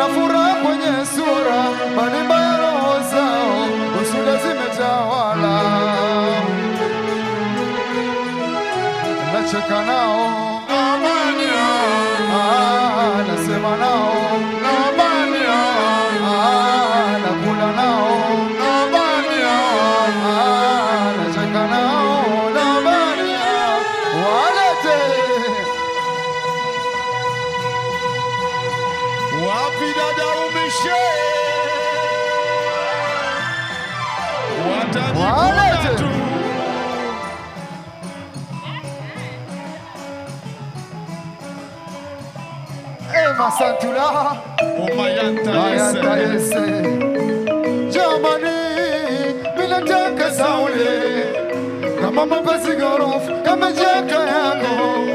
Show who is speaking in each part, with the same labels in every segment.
Speaker 1: wana furaha kwenye sura, bali mbaya roho zao, usuda zimetawala. Nacheka nao, nasema nao, nakula nao, nacheka nao, walete
Speaker 2: wapi dada umishe watajikuna tu.
Speaker 1: Masantula
Speaker 2: Umayanta
Speaker 1: yese Jamani bila taka saule kama mapenzi gorofu kama jaka yangu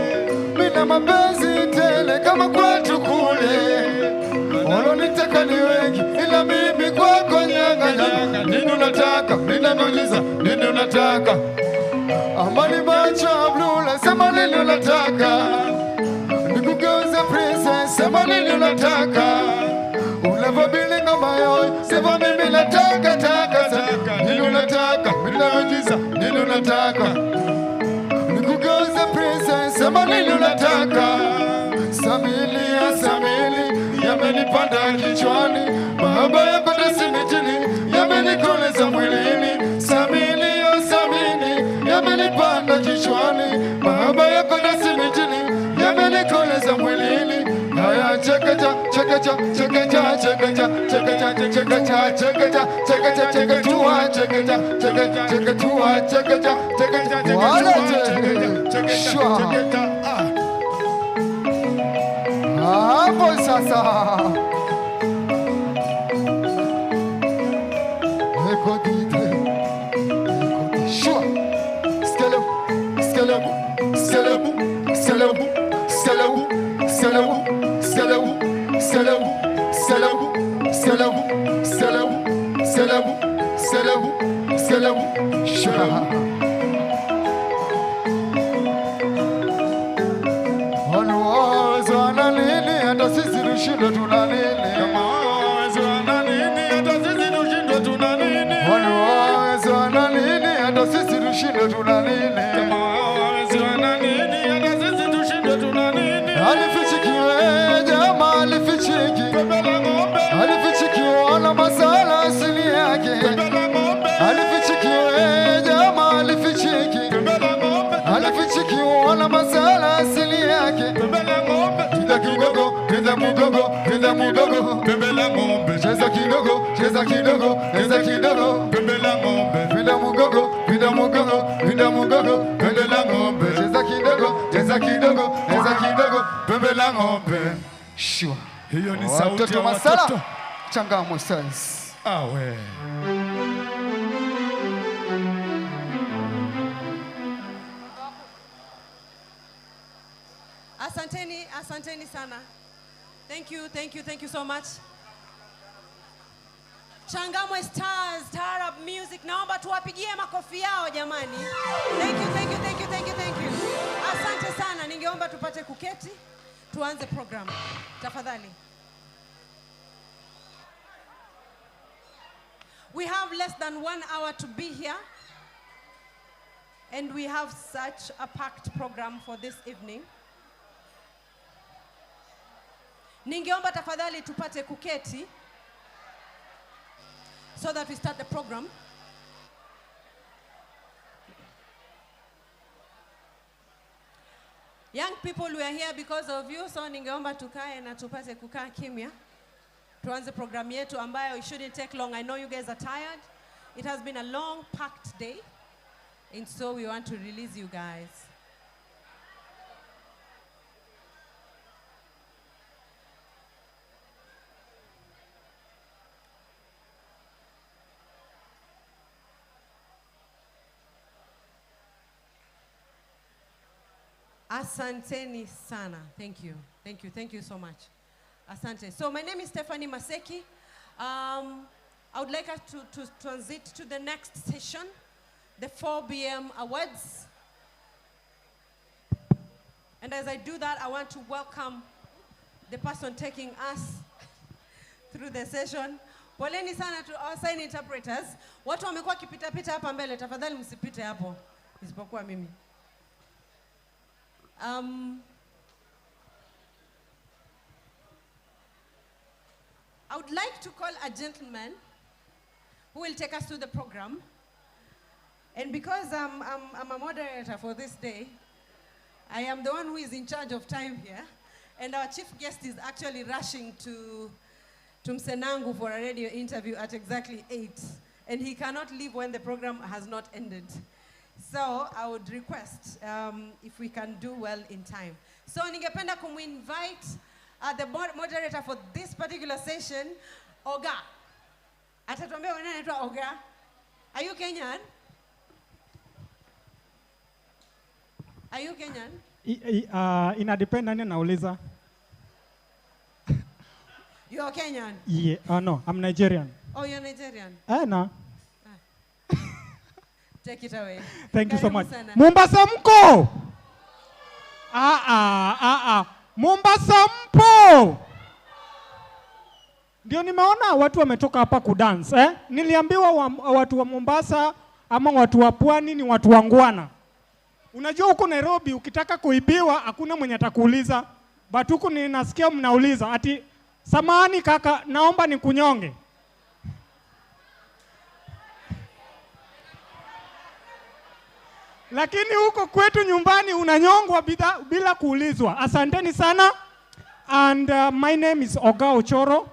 Speaker 1: bila mapenzi tele kama kwetu kule walonitaka ni wengi ila mimi kwako nyang'anya. Nini unataka? Ninauliza nini unataka? Amani macho blue sema nini unataka? Nikugeuza princess sema nini unataka? Unavyobilinga mayoyo sema mimi nataka taka. Nini unataka? Ninauliza nini unataka? Nikugeuza princess sema nini unataka? Samili yamenipanda kichwani, mahaba yako dasimitini yamenikoleza mwilini. Samili yamenipanda kichwani, mahaba yako dasimitini yamenikoleza mwilini. Haya chekacha hapo sasa. Shua Shindo tunanini kama wawezo wana nini hata sisi tushindo tunanini. Wawezo wana nini hata sisi tushindo tunanini. Kama wawezo wana nini hata sisi tushindo tunanini. Alifichikiwe jamaa alifichiki pembela ng'ombe. Alifichikiwe wala masala asili yake pembela ng'ombe. Alifichikiwe jamaa alifichiki pembela ng'ombe. Alifichikiwe wala masala asili yake pembela ng'ombe. Pinda mugogo, pembela ng'ombe. Cheza kidogo, pembela ng'ombe. Pinda mugogo, pembela ng'ombe. Cheza kidogo, pembela ng'ombe. Shua.
Speaker 2: Hiyo ni sauti ya watoto.
Speaker 1: Changamwe sasa.
Speaker 2: Awe.
Speaker 3: Asanteni sana. Thank you so much. Changamwe Stars, Taarab Music. Naomba tuwapigie makofi yao jamani. Thank you. Asante sana. Ningeomba tupate kuketi. Tuanze program. Tafadhali. We have less than 1 hour to be here. And we have such a packed program for this evening. Ningeomba tafadhali tupate kuketi so that we start the program. Young people, we are here because of you, so ningeomba tukae na tupate kukaa kimya. Tuanze program yetu ambayo it shouldn't take long. I know you guys are tired. It has been a long, packed day, and so we want to release you guys. Asanteni sana. Thank you so much. Asante. So my name is Stephanie Maseki. I would like us to transit to the next session, the 4 p.m. awards. And as I do that, I want to welcome the person taking us through the session. Poleni sana to our sign interpreters. Watu wamekuwa kipita-pita hapa mbele, tafadhali msipite hapo. Isipokuwa mimi. I would like to call a gentleman who will take us through the program. And because I'm a moderator for this day, I am the one who is in charge of time here. And our chief guest is actually rushing to Msenangu for a radio interview at exactly 8. And he cannot leave when the program has not ended. So I would request if we can do well in time. So ningependa kumu-invite the moderator for this particular session, Oga. Atatuambia wana anaitwa Oga. Are you Kenyan? Are you Kenyan?
Speaker 4: Inadepend nani nauliza.
Speaker 3: You're Kenyan?
Speaker 4: Yeah, no, I'm Nigerian.
Speaker 3: Oh, you're Nigerian?
Speaker 4: No.
Speaker 3: Take it away.
Speaker 4: Thank you so much.
Speaker 3: Sana.
Speaker 4: Mombasa mko? Mombasa mpo? Ndio nimeona watu wametoka hapa kudance, Niliambiwa watu wa Mombasa ama watu wa Pwani ni watu wangwana. Unajua huko Nairobi ukitaka kuibiwa hakuna mwenye atakuuliza. But huko ninasikia mnauliza ati samahani kaka, naomba nikunyonge. Lakini huko kwetu nyumbani unanyongwa bila kuulizwa. Asanteni sana. And my name is Oga Ochoro.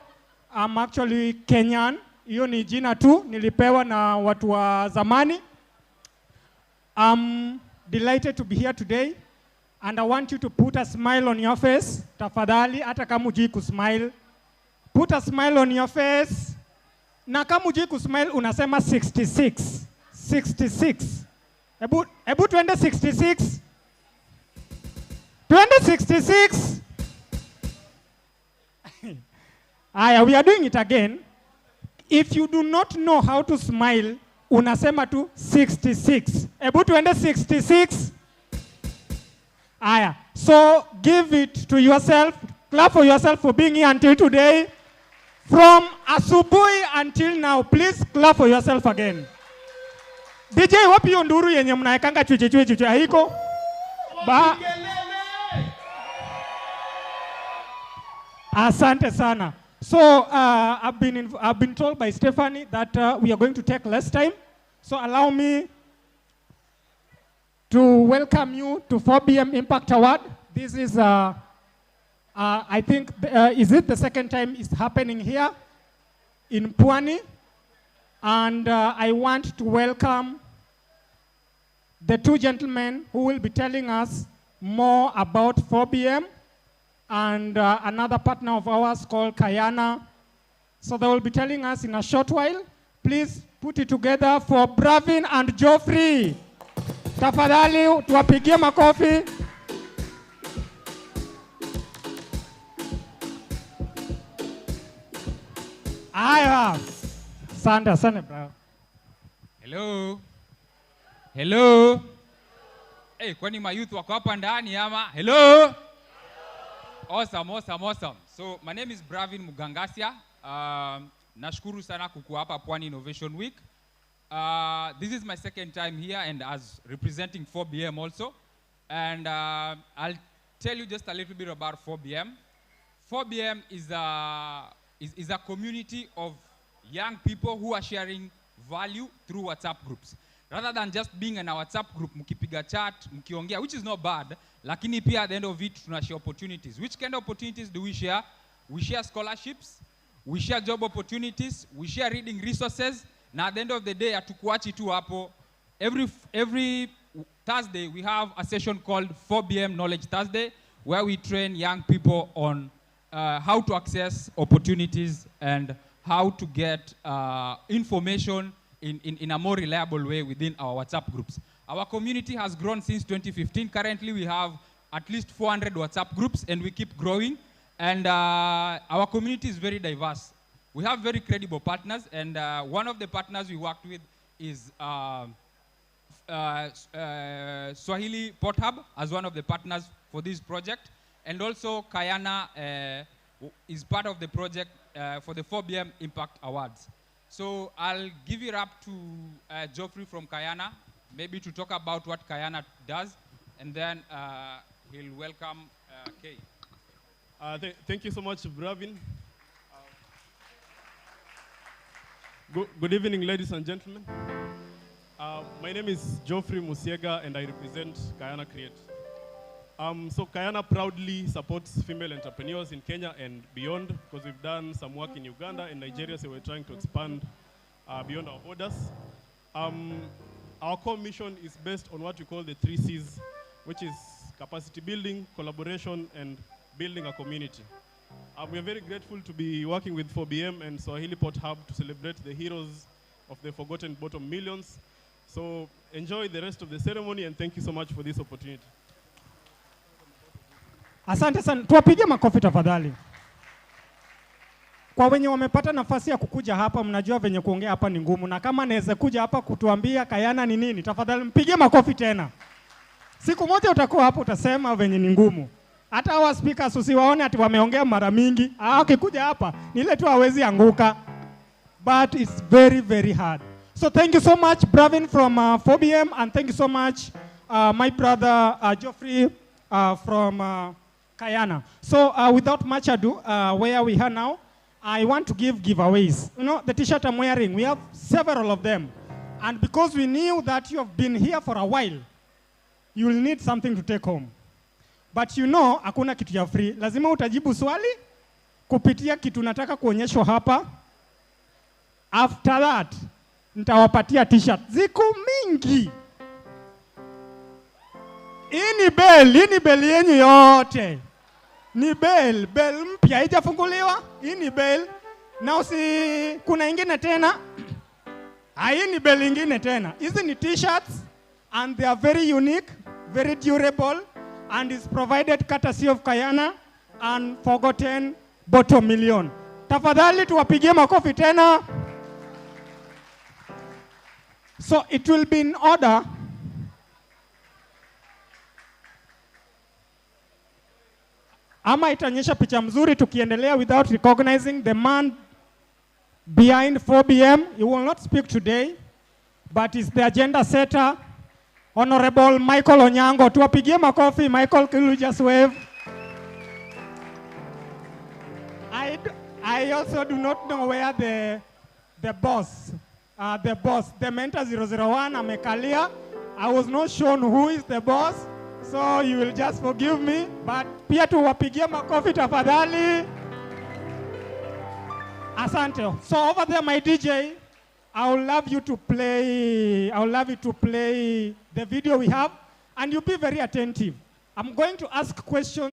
Speaker 4: I'm actually Kenyan. Hiyo ni jina tu nilipewa na watu wa zamani. I'm delighted to be here today. And I want you to put a smile on your face. Tafadhali, hata kama hujui kusmile. Put a smile on your face. Na kama hujui kusmile unasema 66. 66. Ebu tuende 66. Tuende 66. Aya, we are doing it again. If you do not know how to smile, unasema tu 66. Ebu tuende 66. Aya, so give it to yourself. Clap for yourself for being here until today. From asubuhi until now, please clap for yourself again. DJ, wapi hiyo nduru yenye mnaekanga chuche haiko? Asante sana. So I've been told by Stephanie that we are going to take less time. So allow me to welcome you to 4BM Impact Award. This is I think is it the second time it's happening here in Pwani? And I want to welcome the two gentlemen who will be telling us more about 4BM and another partner of ours called Kayana. So they will be telling us in a short while. Please put it together for Bravin and Geoffrey. Tafadhali tuwapigie makofi. Aya. Asante bro.
Speaker 5: Hello. Hello. Hey, kwani mayouth wako hapa ndani ama? Hello. Awesome. So my name is Bravin Mugangasia. Nashukuru sana kukuwa hapa Pwani Innovation Week. This is my second time here and as representing 4BM also. And I'll tell you just a little bit about 4BM. 4BM is a community of young people who are sharing value through WhatsApp groups. Rather than just being in a WhatsApp group, mkipiga chat, mkiongea, which is not bad, lakini pia at the end of it, tuna share opportunities. Which kind of opportunities do we share? We share scholarships, we share job opportunities, we share reading resources, na at the end of the day, hatukuachi tu hapo. Every Thursday, we have a session called 4BM Knowledge Thursday, where we train young people on how to access opportunities and how to get information in a more reliable way within our WhatsApp groups. Our community has grown since 2015. Currently, we have at least 400 WhatsApp groups, and we keep growing. And our community is very diverse. We have very credible partners, and one of the partners we worked with is Swahilipot Hub as one of the partners for this project. And also Kayana is part of the project for the 4BM Impact Awards. So I'll give it up to Geoffrey from Kayana, maybe to talk about what Kayana does, and then he'll welcome Kay.
Speaker 6: Thank you so much, Bravin. Good evening, ladies and gentlemen. My name is Geoffrey Musiega, and I represent Kayana Create. So Kayana proudly supports female entrepreneurs in Kenya and beyond, because we've done some work in Uganda and Nigeria, so we're trying to expand beyond our borders. Our core mission is based on what we call the 3 C's, which is capacity building, collaboration, and building a community. We are very grateful to be working with 4BM and Swahilipot Hub to celebrate the heroes of the forgotten bottom millions. So enjoy the rest of the ceremony, and thank you so much for this opportunity.
Speaker 4: Asante sana. Tuwapige makofi tafadhali. Kwa wenye wamepata nafasi ya kukuja hapa, mnajua venye kuongea hapa ni ngumu, na kama naweza kuja hapa kutuambia Kayana ni nini, tafadhali mpige makofi tena. Siku moja utakuwa hapo utasema venye ni ngumu. Hata hawa speakers usiwaone ati wameongea mara mingi. Wakikuja hapa ni ile tu hawezi anguka. But it's very, very hard. So thank you so much, Bravin from 4BM, and thank you so much, my brother Geoffrey from Kayana. So without much ado, where we are now, I want to give giveaways. You know, the t-shirt I'm wearing, we have several of them. And because we knew that you have been here for a while, you will need something to take home. But you know, hakuna kitu ya free. Lazima utajibu swali kupitia kitu nataka kuonyeshwa hapa. After that, nitawapatia t-shirt. Ziko mingi. Hii ni bell yenyu yote. Ni bell mpya haijafunguliwa. Hii ni bell. Na kuna ingine tena. Hii ni bell ingine tena. Hizi ni t-shirts and they are very unique, very durable, and is provided courtesy of Kayana and Forgotten Bottom Million. Tafadhali tuwapigie makofi tena. So it will be in order. Ama itanyesha picha mzuri tukiendelea without recognizing the man behind 4BM. He will not speak today, but is the agenda setter, Honorable Michael Onyango. Tuwapigie makofi. Michael, can you just wave? I also do not know where the boss, the mentor 001, amekalia. I was not shown who is the boss, so you will just forgive me. But pia tuwapigie makofi tafadhali. Asante. So over there, my DJ, I would love you to play the video we have, and you be very attentive. I'm going to ask questions.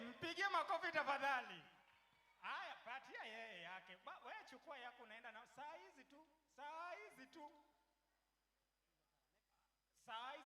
Speaker 4: Mpigie makofi tafadhali. Haya, patia yeye yake. Wewe chukua yako unaenda na saa hizi tu. Saa hizi tu. Saa hizi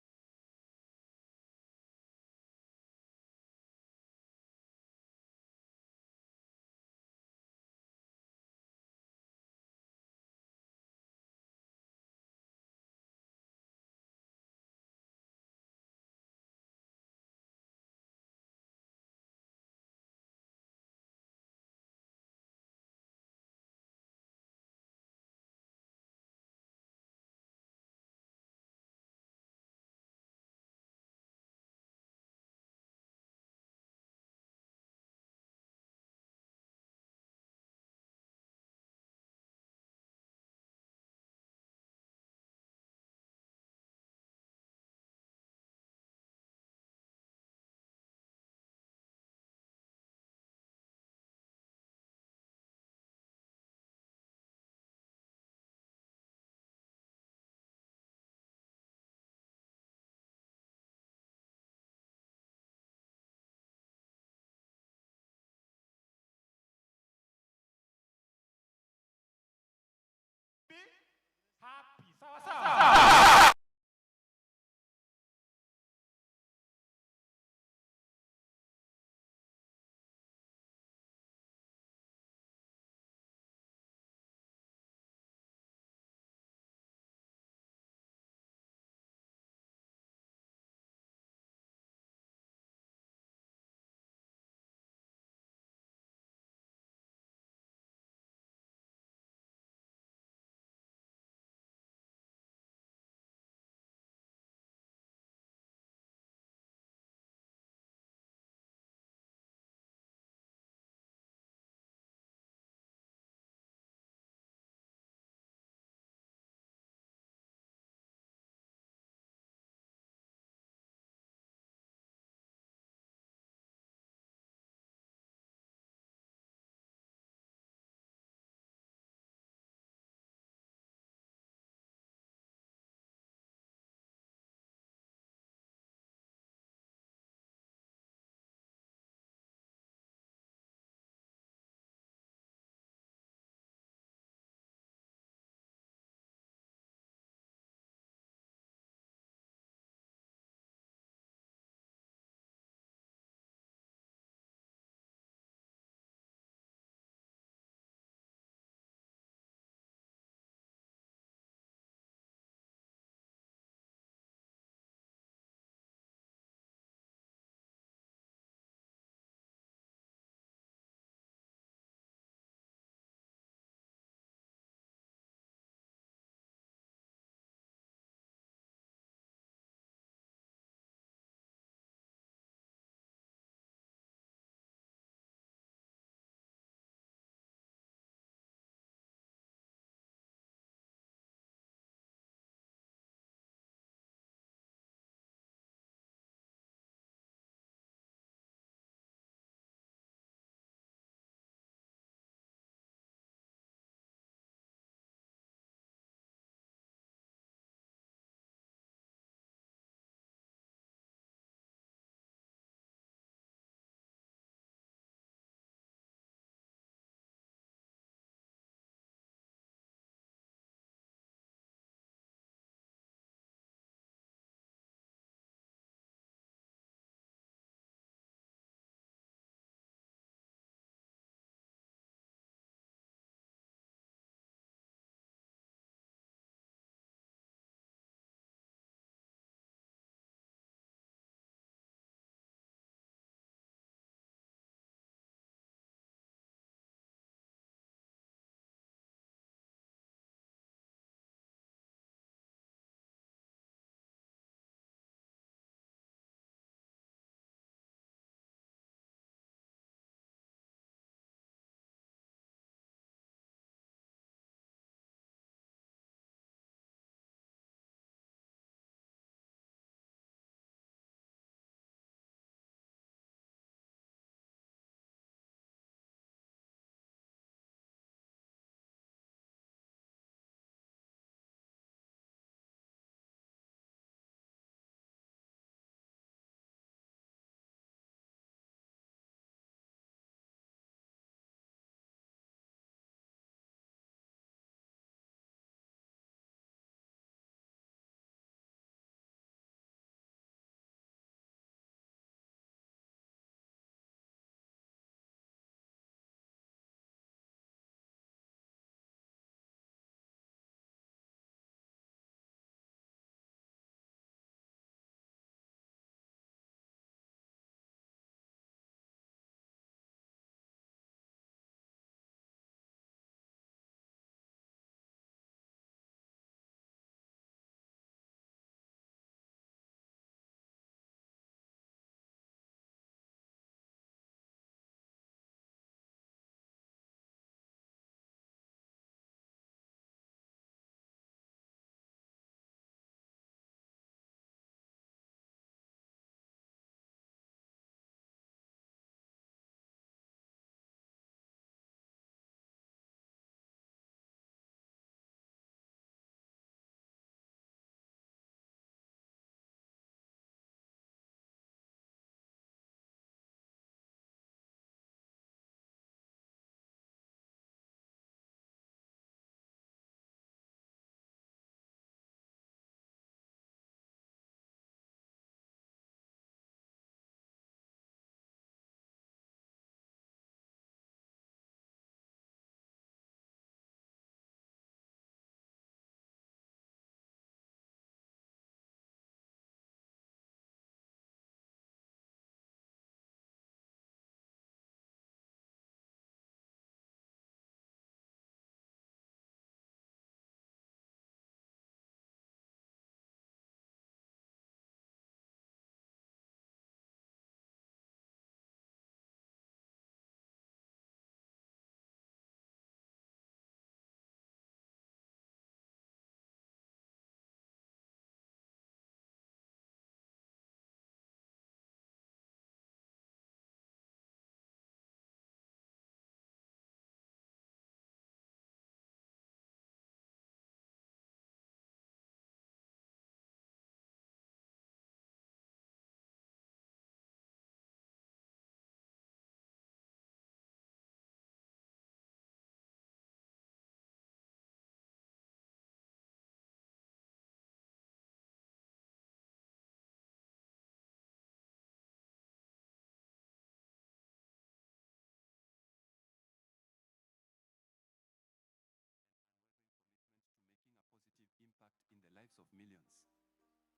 Speaker 7: lives of millions.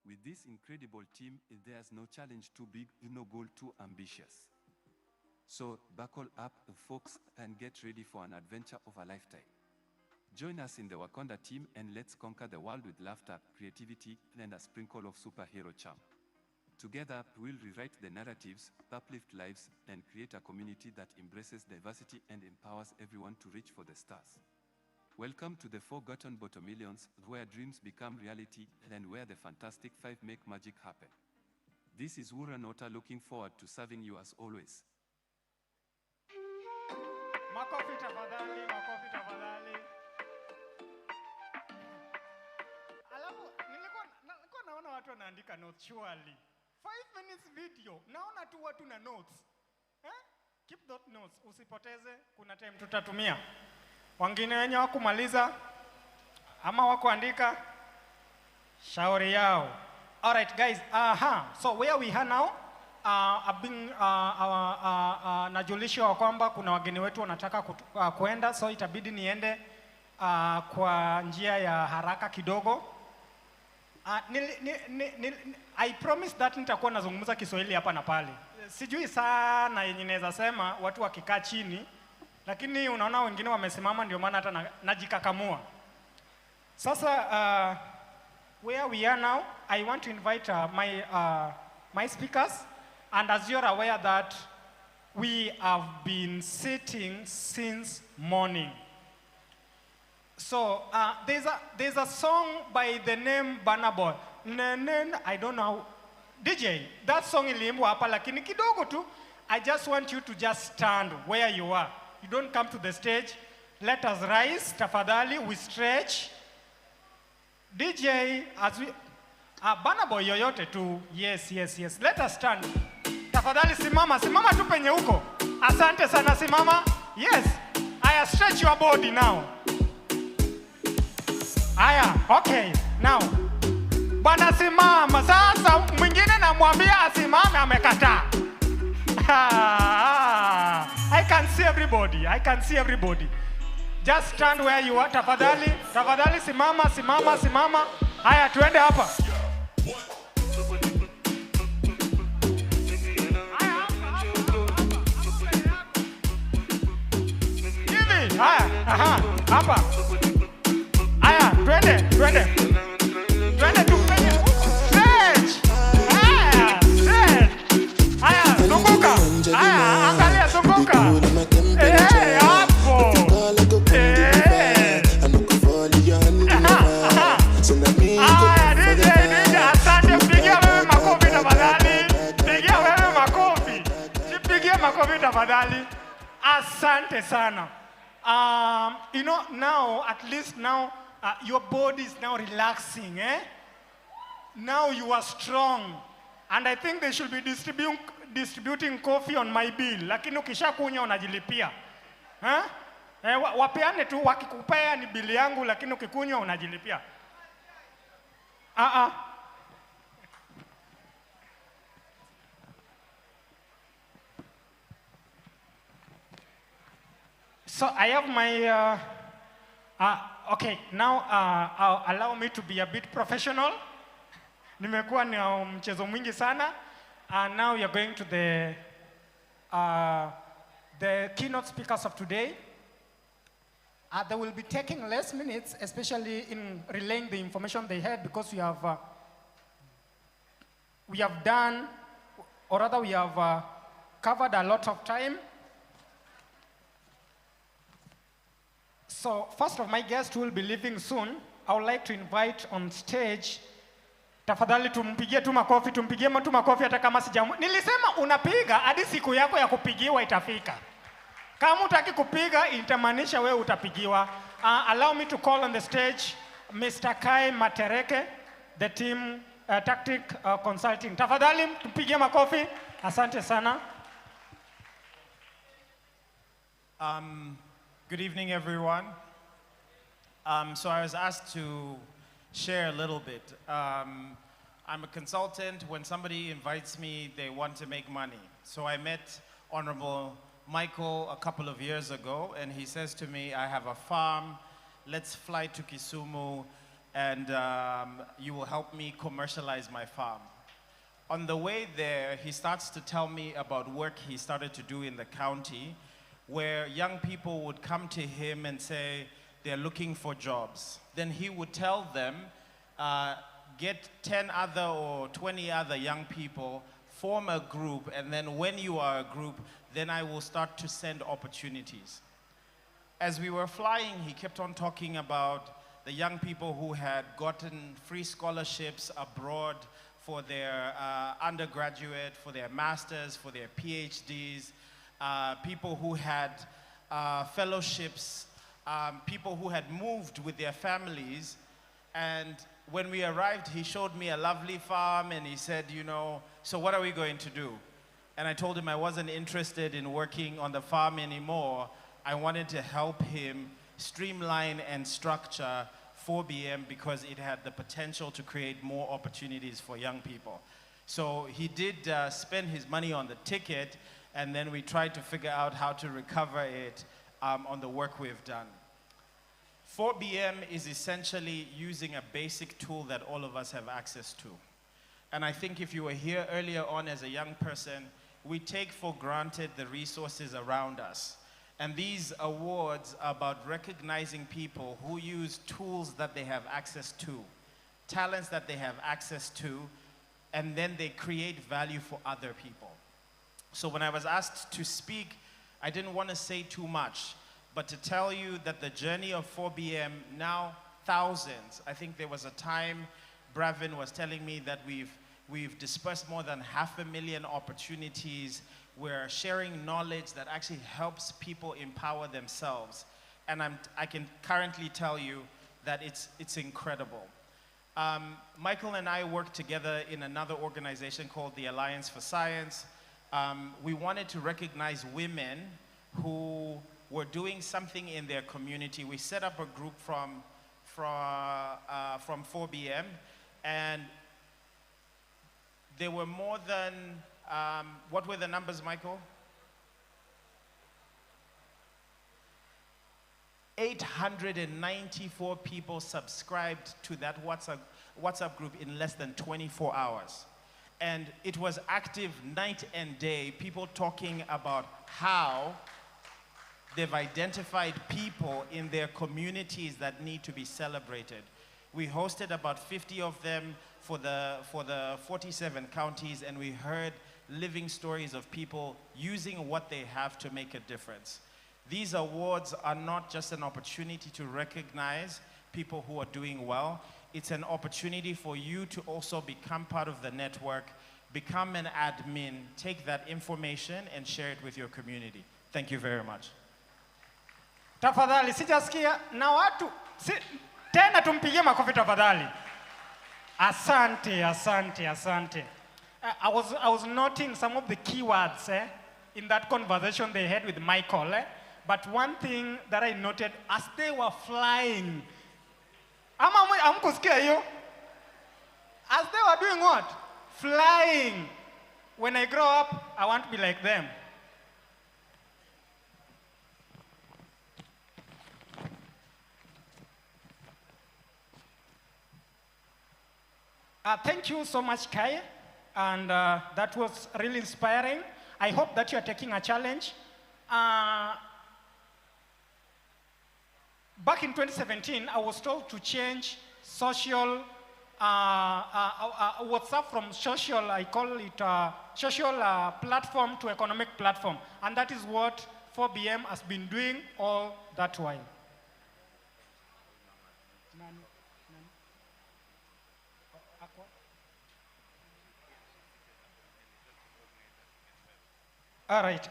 Speaker 7: With this incredible team, there's no challenge too big, no goal too ambitious. So buckle up, folks, and get ready for an adventure of a lifetime. Join us in the Wakanda team and let's conquer the world with laughter, creativity, and a sprinkle of superhero charm. Together, we'll rewrite the narratives, uplift lives, and create a community that embraces diversity and empowers everyone to reach for the stars. Welcome to the Forgotten Bottomillions, where dreams become reality and where the Fantastic Five make magic happen. This is Wura Nota looking forward to serving you as always.
Speaker 4: Makofi tafadhali, makofi tafadhali. Alafu, nilikuwa naona watu wanaandika notes, surely. 5 minutes video, naona tu watu na notes. Keep those notes, usipoteze, kuna time tutatumia. Wengine wenye wakumaliza, ama wakuandika, shauri yao. Alright guys, so where we are now, najulishwa kwamba kuna wageni wetu wanataka kuenda, so itabidi niende kwa njia ya haraka kidogo. I promise that nitakuwa nazungumza Kiswahili hapa na pale. Sijui sana yenye naweza sema watu wakikaa chini, lakini unaona wengine wamesimama ndio maana hata najikakamua. Sasa where we are now, I want to invite my speakers, and as you're aware that we have been sitting since morning. So there's a song by the name Burna Boy. I don't know. DJ, that song iliimbwa hapa lakini kidogo tu. I just want you to just stand where you are. You don't come to the stage. Let us rise. Tafadhali, we stretch. DJ, as we... Burna Boy yoyote tu. Yes. Let us stand. Tafadhali simama tu penye huko. Asante sana, simama. Yes. I stretch your body now. Aya, okay. Now. Bwana simama. Sasa mwingine namwambia asimame amekataa. I can see everybody. Just stand where you are. Tafadhali simama. Haya, tuende hapa. Hivi. Haya, hapa. Haya, twende. Twende tupende. Stretch. Haya, zunguka. Haya, angalia zunguka. Hapo. Haya, DJ, asante, mpigia wewe makofi tafadhali. Jipigie makofi tafadhali. Asante sana. You know, now, at least now, your body is now relaxing, Now you are strong. And I think they should be distributing coffee on my bill. Lakini ukishakunywa unajilipia. Wapeane tu, wakikupea ni bili yangu, lakini ukikunywa unajilipia. So I have my, okay, now allow me to be a bit professional. Nimekuwa na mchezo mwingi sana. Now you're going to the keynote speakers of today. They will be taking less minutes, especially in relaying the information they had, because we have done, or rather we have covered a lot of time. So first of my guests who will be leaving soon, I would like to invite on stage. Tafadhali tumpigie tu makofi hata kama sijamu. Nilisema unapiga hadi siku yako ya kupigiwa itafika. Kama utaki kupiga itamaanisha wewe utapigiwa. Allow me to call on the stage Mr. Kai Matereke, the team tactic consulting. Tafadhali tupigie makofi. Asante sana.
Speaker 8: Good evening, everyone. So I was asked to share a little bit. I'm a consultant. When somebody invites me, they want to make money. So I met Honorable Michael a couple of years ago, and he says to me, I have a farm, let's fly to Kisumu and you will help me commercialize my farm. On the way there, he starts to tell me about work he started to do in the county, where young people would come to him and say they're looking for jobs. Then he would tell them, get 10 other or 20 other young people, form a group, and then when you are a group, then I will start to send opportunities. As we were flying, he kept on talking about the young people who had gotten free scholarships abroad for their undergraduate, for their masters, for their PhDs, people who had fellowships, people who had moved with their families. And when we arrived, he showed me a lovely farm and he said, you know, so what are we going to do? And I told him I wasn't interested in working on the farm anymore. I wanted to help him streamline and structure 4BM because it had the potential to create more opportunities for young people. So he did spend his money on the ticket, and then we tried to figure out how to recover it on the work we've done. 4BM is essentially using a basic tool that all of us have access to. And I think if you were here earlier on as a young person, we take for granted the resources around us. And these awards are about recognizing people who use tools that they have access to, talents that they have access to, and then they create value for other people. So when I was asked to speak, I didn't want to say too much, but to tell you that the journey of 4BM, now thousands, I think there was a time Bravin was telling me that we've dispersed more than 500,000 opportunities. We're sharing knowledge that actually helps people empower themselves. And I can currently tell you that it's incredible. Michael and I worked together in another organization called the Alliance for Science. We wanted to recognize women who were doing something in their community. We set up a group from 4BM, and there were more than, what were the numbers, Michael? 894 people subscribed to that WhatsApp group in less than 24 hours. And it was active night and day, people talking about how they've identified people in their communities that need to be celebrated. We hosted about 50 of them for the 47 counties, and we heard living stories of people using what they have to make a difference. These awards are not just an opportunity to recognize people who are doing well. It's an opportunity for you to also become part of the network, become an admin, take that information and share it with your community. Thank you very much.
Speaker 4: Tafadhali, sijasikia na watu, tena tumpigie makofi tafadhali. Asante, asante, asante. I was noting some of the keywords in that conversation they had with Michael. But one thing that I noted, as they were flying, amkusikia hiyo? As they were doing what? Flying. When I grow up, I want to be like them. Thank you so much, Kai, and that was really inspiring. I hope that you are taking a challenge. Back in 2017, I was told to change social, WhatsApp from social, I call it social platform to economic platform. And that is what 4BM has been doing all that while. All right.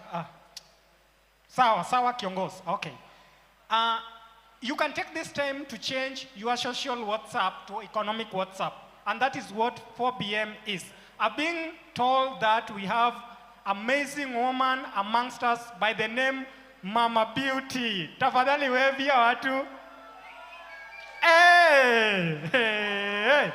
Speaker 4: Sawa kiongozi. Okay. You can take this time to change your social WhatsApp to economic WhatsApp. And that is what 4BM is. I've been told that we have amazing woman amongst us by the name Mama Beauty. Tafadhali wavia watu. Hey! Hey! Hey!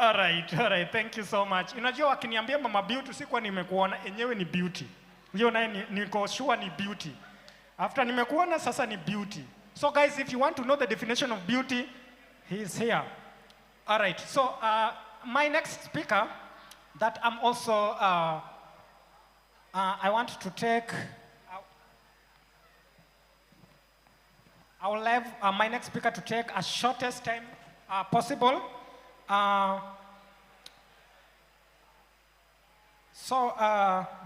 Speaker 4: All right, thank you so much. Unajua wakiniambia Mama Beauty sikuwa nimekuona, enyewe ni beauty. Hiyo naye niko sure ni beauty. After nimekuona sasa ni beauty. So guys, if you want to know the definition of beauty, he is here. All right, so my next speaker that I'm also, I want to take, I will have my next speaker to take as shortest time possible.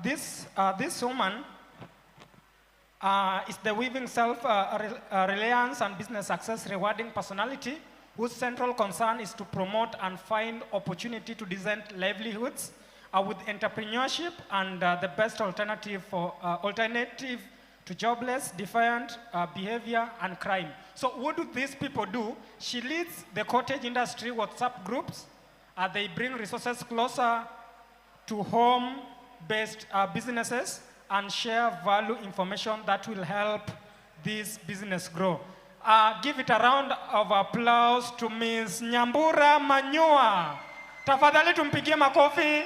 Speaker 4: This woman is the weaving self-reliance and business success rewarding personality whose central concern is to promote and find opportunity to decent livelihoods with entrepreneurship and the best alternative to jobless, defiant behavior and crime. So what do these people do? She leads the cottage industry WhatsApp groups. They bring resources closer to home-based businesses and share value information that will help this business grow. Give it a round of applause to Ms. Nyambura Manyua. Tafadhali tumpigie makofi.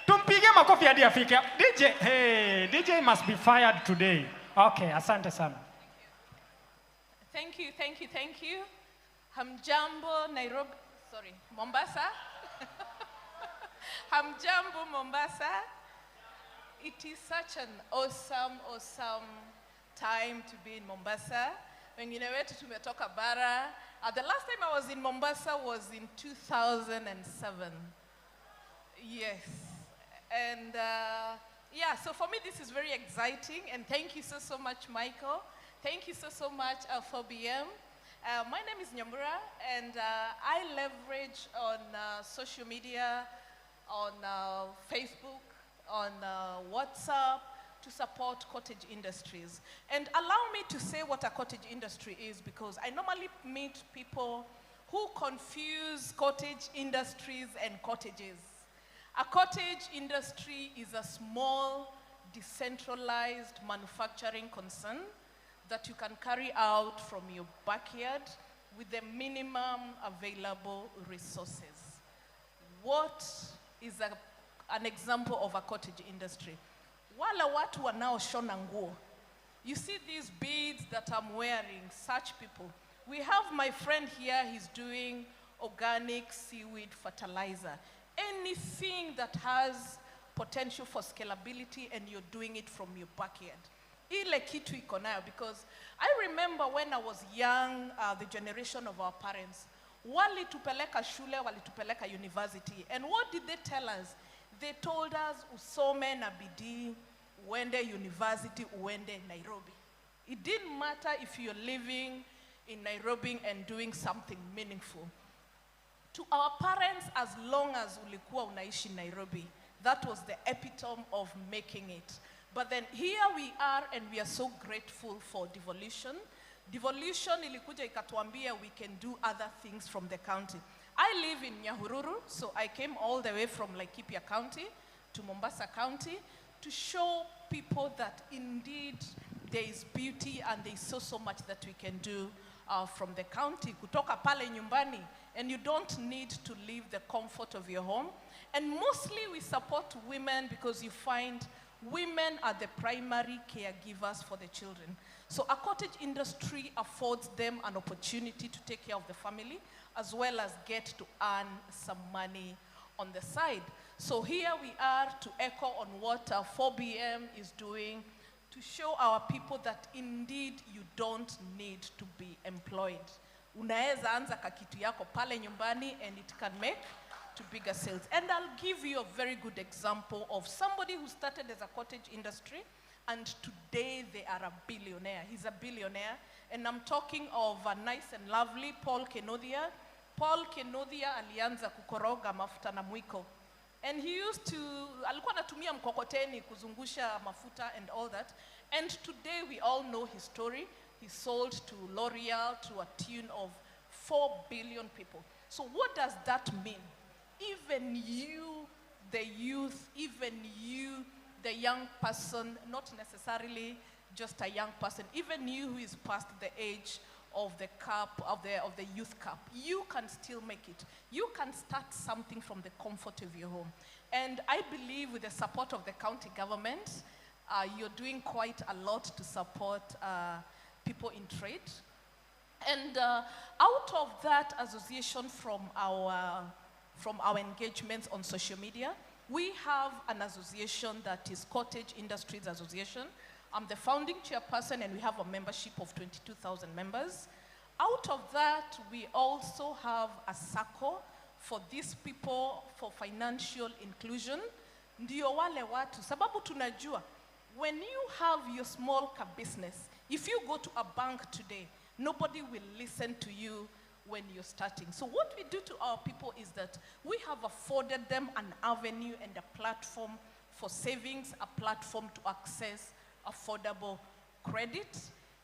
Speaker 4: Tumpigie makofi hadi afike. DJ, hey, DJ must be fired today. Okay, asante sana.
Speaker 9: Thank you, thank you, thank you. Hamjambo, Nairobi, sorry, Mombasa. Hamjambo, Mombasa. It is such an awesome time to be in Mombasa. Wengine wetu tumetoka bara. The last time I was in Mombasa was in 2007. Yes. And yeah, so for me this is very exciting, and thank you so much, Michael. Thank you so much for BM. My name is Nyambura, and I leverage on social media, on Facebook, on WhatsApp, to support cottage industries. And allow me to say what a cottage industry is, because I normally meet people who confuse cottage industries and cottages. A cottage industry is a small, decentralized manufacturing concern that you can carry out from your backyard with the minimum available resources. What is an example of a cottage industry? Wala watu wanaoshona nguo. You see these beads that I'm wearing, such people. We have my friend here, he's doing organic seaweed fertilizer. Anything that has potential for scalability and you're doing it from your backyard. Ile kitu iko nayo, because I remember when I was young, the generation of our parents, walitupeleka shule, walitupeleka university. And what did they tell us? They told us, usome na bidii, uende university, uende Nairobi. It didn't matter if you're living in Nairobi and doing something meaningful. To our parents, as long as ulikuwa unaishi Nairobi, that was the epitome of making it. But then here we are, and we are so grateful for devolution. Devolution ilikuja ikatuambia we can do other things from the county. I live in Nyahururu, so I came all the way from Laikipia County to Mombasa County to show people that indeed there is beauty and there is so much that we can do from the county. Kutoka pale nyumbani, and you don't need to leave the comfort of your home. And mostly we support women because you find women are the primary caregivers for the children. So a cottage industry affords them an opportunity to take care of the family, as well as get to earn some money on the side. So here we are to echo on what 4BM is doing, to show our people that indeed you don't need to be employed. Unaeza anza kakitu yako pale nyumbani, and it can make to bigger sales. And I'll give you a very good example of somebody who started as a cottage industry, and today they are a billionaire. He's a billionaire, and I'm talking of a nice and lovely Paul Kenodia. Paul Kenodia alianza kukoroga mafuta na mwiko. And he used to, alikuwa anatumia mkokoteni kuzungusha mafuta and all that. And today we all know his story. He sold to L'Oreal to a tune of 4 billion people. So what does that mean? Even you, the youth, even you, the young person, not necessarily just a young person, even you who is past the age of the cup, of the youth cup, you can still make it. You can start something from the comfort of your home. And I believe with the support of the county government, You're doing quite a lot to support people in trade. And out of that association from our engagements on social media, we have an association that is Cottage Industries Association. I'm the founding chairperson, and we have a membership of 22,000 members. Out of that, we also have a circle for these people for financial inclusion. Ndio wale watu, sababu tunajua, when you have your small cap business, if you go to a bank today, nobody will listen to you when you're starting. So what we do to our people is that we have afforded them an avenue and a platform for savings, a platform to access affordable credit.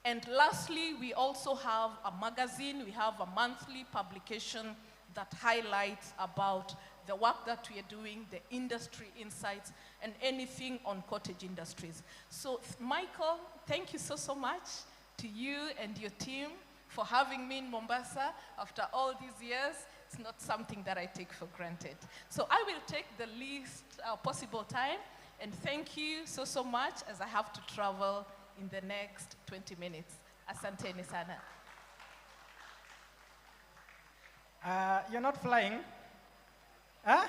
Speaker 9: And lastly, we also have a magazine. We have a monthly publication that highlights about the work that we are doing, the industry insights, and anything on cottage industries. So Michael, thank you so much to you and your team for having me in Mombasa after all these years. It's not something that I take for granted. So I will take the least possible time, and thank you so much as I have to travel in the next 20 minutes. Asanteni sana.
Speaker 4: You're not flying? Huh?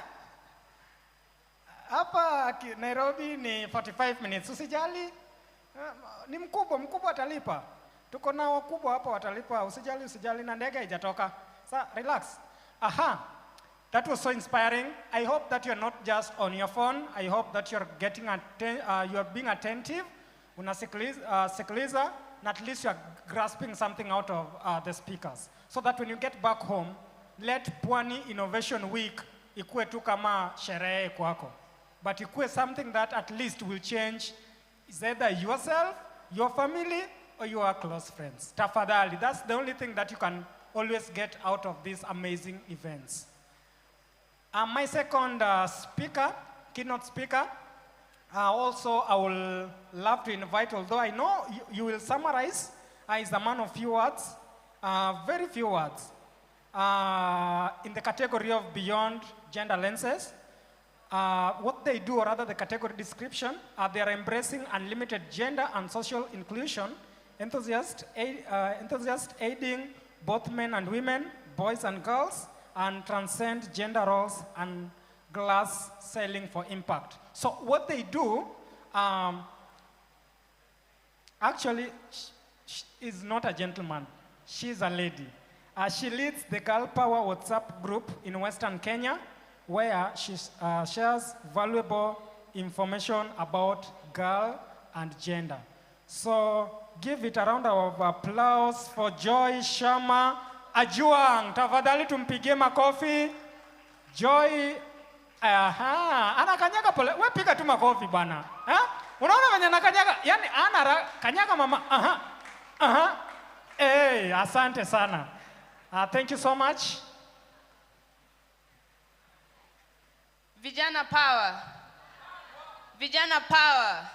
Speaker 4: Hapa Nairobi ni 45 minutes. Usijali. Ni mkubwa atalipa. Tuko na wakubwa hapa watalipa. Usijali na ndege haijatoka. Sa relax. Aha. That was so inspiring. I hope that you're not just on your phone. I hope that you're getting you're being attentive. Unasikiliza, and at least you're grasping something out of the speakers. So that when you get back home, let Pwani Innovation Week ikuwe tu kama sherehe kwako. But ikuwe something that at least will change is either yourself, your family, or your close friends. Tafadhali, that's the only thing that you can always get out of these amazing events. My second keynote speaker, also I will love to invite, although I know you will summarize, is a man of few words, very few words. In the category of beyond gender lenses, what they do, or rather the category description, they are embracing unlimited gender and social inclusion, enthusiasts aiding both men and women, boys and girls, and transcend gender roles and glass selling for impact. So what they do, actually, is not a gentleman. She's a lady. She leads the Girl Power WhatsApp group in Western Kenya, where she shares valuable information about girl and gender. So give it a round of applause for Joy Sharma Ajuang. Tafadhali tumpigie makofi. Joy, anakanyaga pole. We piga tu makofi bana. Unaona venye anakanyaga? Yani kanyaga mama. Hey, asante sana. Thank you so much.
Speaker 10: Vijana power. Vijana power.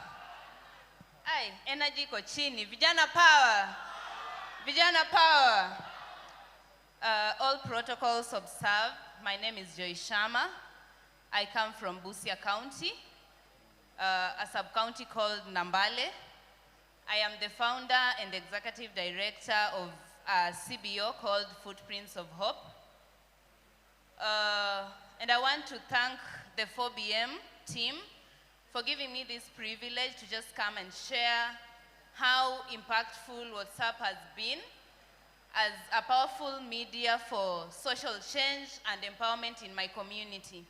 Speaker 10: Ay, energy iko chini. Vijana power. Vijana power. All protocols observed. My name is Joy Sharma. I come from Busia County, a sub-county called Nambale. I am the founder and executive director of a CBO called Footprints of Hope. And I want to thank the 4BM team for giving me this privilege to just come and share how impactful WhatsApp has been as a powerful media for social change and empowerment in my community.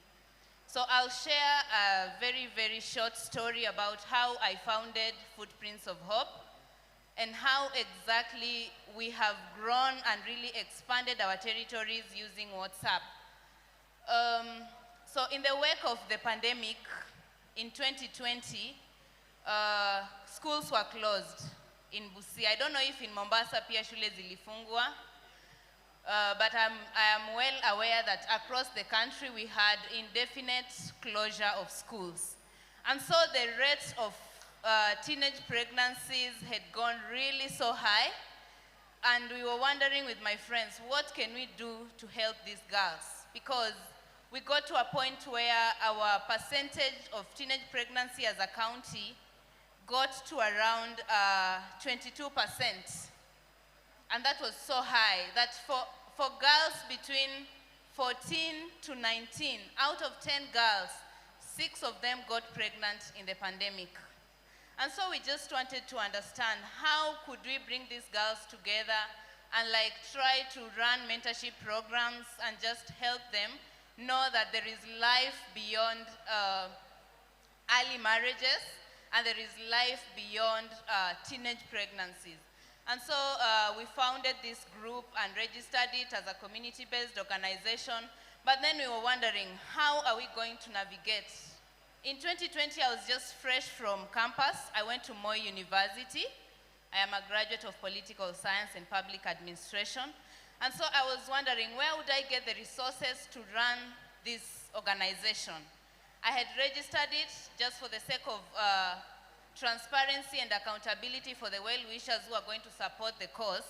Speaker 10: So I'll share a very short story about how I founded Footprints of Hope and how exactly we have grown and really expanded our territories using WhatsApp. So in the wake of the pandemic, in 2020, schools were closed in Busia. I don't know if in Mombasa pia shule zilifungwa, but I am well aware that across the country we had indefinite closure of schools. And so the rates of teenage pregnancies had gone really so high, and we were wondering with my friends, what can we do to help these girls? Because we got to a point where our percentage of teenage pregnancy as a county got to around 22%. And that was so high that for girls between 14 to 19, out of 10 girls, 6 of them got pregnant in the pandemic. And so we just wanted to understand how could we bring these girls together and like try to run mentorship programs and just help them know that there is life beyond early marriages and there is life beyond teenage pregnancies. And so we founded this group and registered it as a community-based organization. But then we were wondering, how are we going to navigate? In 2020, I was just fresh from campus. I went to Moi University. I am a graduate of political science and public administration. And so I was wondering, where would I get the resources to run this organization? I had registered it just for the sake of transparency and accountability for the well-wishers who are going to support the cause.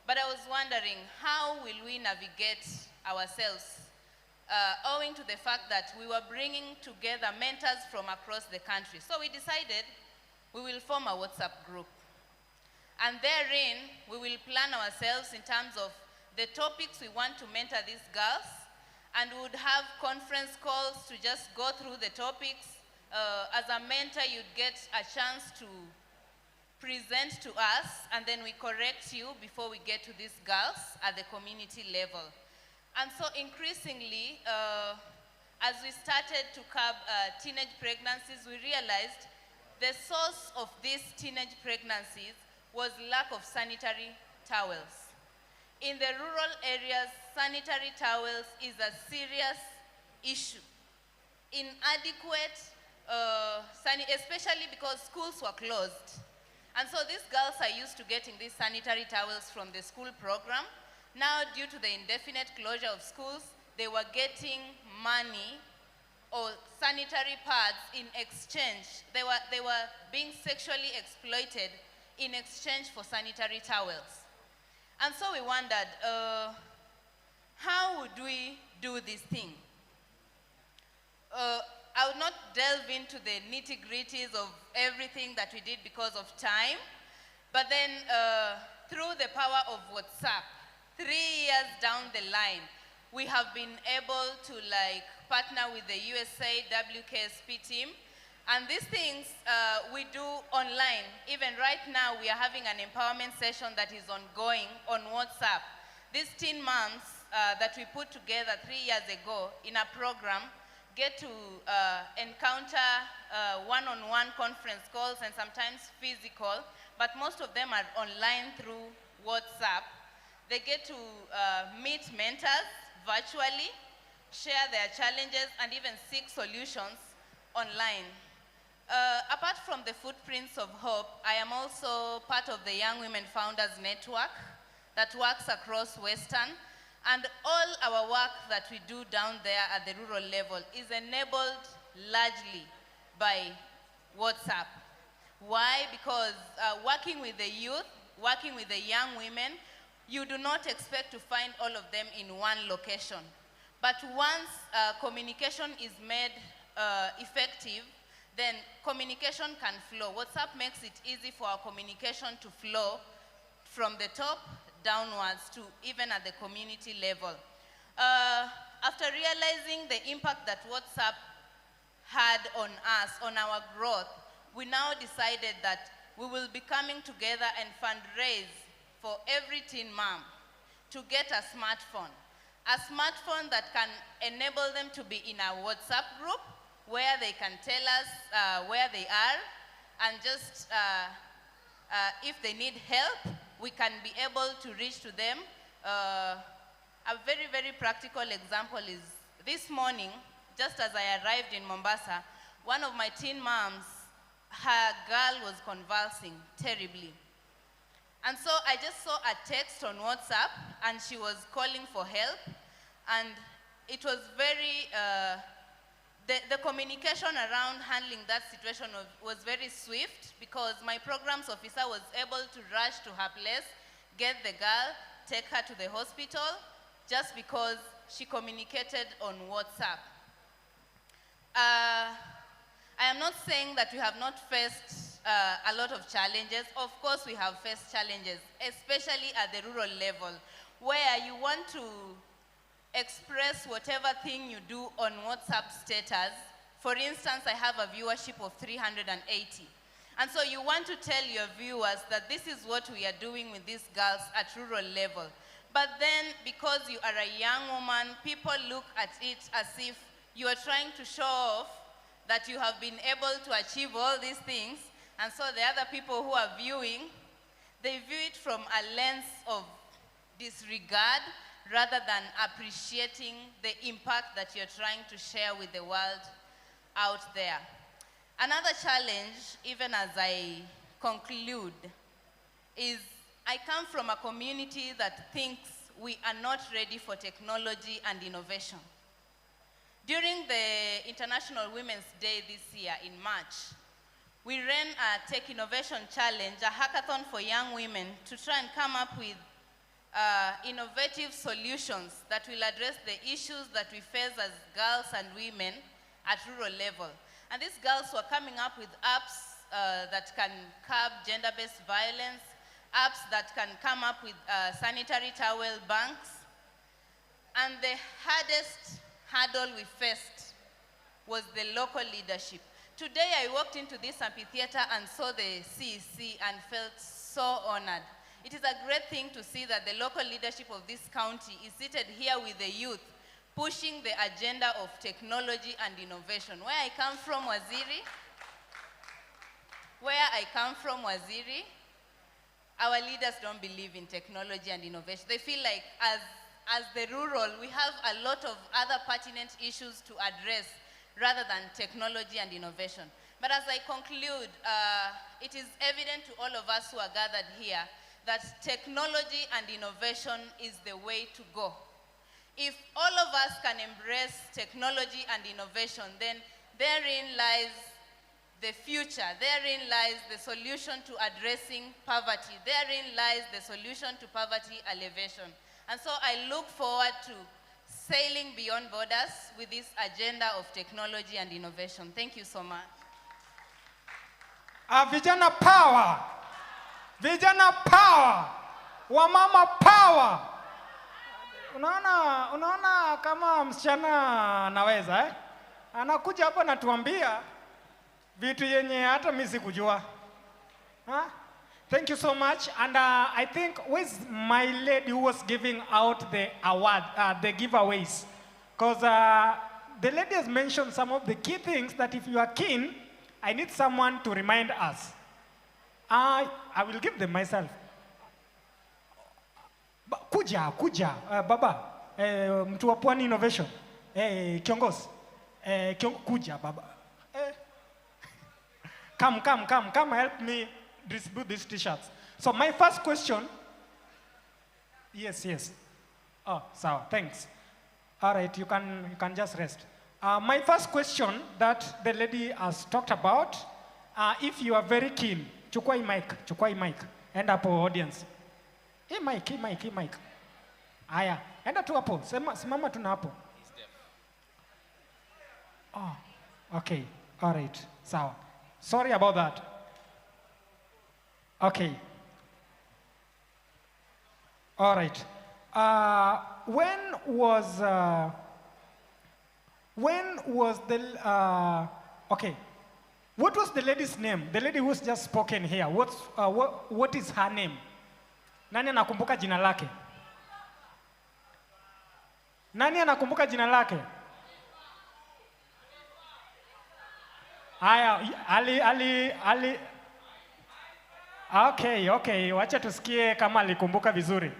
Speaker 10: But I was wondering, how will we navigate ourselves, owing to the fact that we were bringing together mentors from across the country. So we decided we will form a WhatsApp group. And therein, we will plan ourselves in terms of the topics we want to mentor these girls, and we would have conference calls to just go through the topics. As a mentor, you'd get a chance to present to us, and then we correct you before we get to these girls at the community level. And so increasingly, as we started to curb teenage pregnancies, we realized the source of these teenage pregnancies was lack of sanitary towels. In the rural areas, sanitary towels is a serious issue. Inadequate, especially because schools were closed. And so these girls are used to getting these sanitary towels from the school program. Now, due to the indefinite closure of schools, they were getting money or sanitary pads in exchange. They were being sexually exploited in exchange for sanitary towels. And so we wondered, how would we do this thing? I would not delve into the nitty-gritties of everything that we did because of time, but then through the power of WhatsApp, 3 years down the line, we have been able to like partner with the USA WKSP team. And these things we do online. Even right now, we are having an empowerment session that is ongoing on WhatsApp. These teen moms that we put together 3 years ago in a program get to encounter one-on-one conference calls and sometimes physical, but most of them are online through WhatsApp. They get to meet mentors virtually, share their challenges, and even seek solutions online. Apart from the Footprints of Hope, I am also part of the Young Women Founders Network that works across Western. And all our work that we do down there at the rural level is enabled largely by WhatsApp. Why? Because working with the youth, working with the young women, you do not expect to find all of them in one location. But once communication is made effective, then communication can flow. WhatsApp makes it easy for our communication to flow from the top downwards to even at the community level. After realizing the impact that WhatsApp had on us, on our growth, we now decided that we will be coming together and fundraise for every teen mom to get a smartphone that can enable them to be in our WhatsApp group where they can tell us where they are, and just if they need help, we can be able to reach to them. A very, very practical example is this morning, just as I arrived in Mombasa, one of my teen moms, her girl was convulsing terribly. And so I just saw a text on WhatsApp, and she was calling for help. And it was very, the communication around handling that situation was very swift, because my programs officer was able to rush to her place, get the girl, take her to the hospital, just because she communicated on WhatsApp. I am not saying that we have not faced a lot of challenges. Of course, we have faced challenges, especially at the rural level, where you want to express whatever thing you do on WhatsApp status. For instance, I have a viewership of 380. And so you want to tell your viewers that this is what we are doing with these girls at rural level. But then, because you are a young woman, people look at it as if you are trying to show off that you have been able to achieve all these things. And so the other people who are viewing, they view it from a lens of disregard rather than appreciating the impact that you're trying to share with the world out there. Another challenge, even as I conclude, is I come from a community that thinks we are not ready for technology and innovation. During the International Women's Day this year in March, we ran a Tech Innovation Challenge, a hackathon for young women to try and come up with innovative solutions that will address the issues that we face as girls and women at rural level. And these girls were coming up with apps that can curb gender-based violence, apps that can come up with sanitary towel banks. And the hardest hurdle we faced was the local leadership. Today I walked into this amphitheater and saw the CEC and felt so honored. It is a great thing to see that the local leadership of this county is seated here with the youth, pushing the agenda of technology and innovation. Where I come from, Waziri, our leaders don't believe in technology and innovation. They feel like as the rural, we have a lot of other pertinent issues to address rather than technology and innovation. But as I conclude, it is evident to all of us who are gathered here that technology and innovation is the way to go. If all of us can embrace technology and innovation, then therein lies the future. Therein lies the solution to addressing poverty. Therein lies the solution to poverty alleviation. And so I look forward to sailing beyond borders with this agenda of technology and innovation. Thank you so much.
Speaker 4: Vijana power! Vijana power! Wamama power! Unaona kama msichana anaweza eh? Anakuja hapa natuambia vitu yenye hata mimi sikujua. Huh? Thank you so much. And I think with my lady who was giving out the award, the giveaways. Because the lady has mentioned some of the key things that if you are keen, I need someone to remind us. I will give them myself. Kuja, baba, mtu wa Pwani Innovation, kiongozi, kuja, baba. Come, help me distribute these t-shirts. So my first question, yes. Oh, so thanks. All right, you can just rest. My first question that the lady has talked about, if you are very keen, chukua mic, end up audience. Hii mic. Aya, enda tu hapo, simama tu na hapo. Oh, okay, all right, sawa. Sorry about that. Okay. All right. When was the, okay. What was the lady's name? The lady who's just spoken here. What is her name? Nani anakumbuka jina lake? Nani anakumbuka jina lake? Aya, Ali. Okay. Wacha tusikie kama alikumbuka vizuri.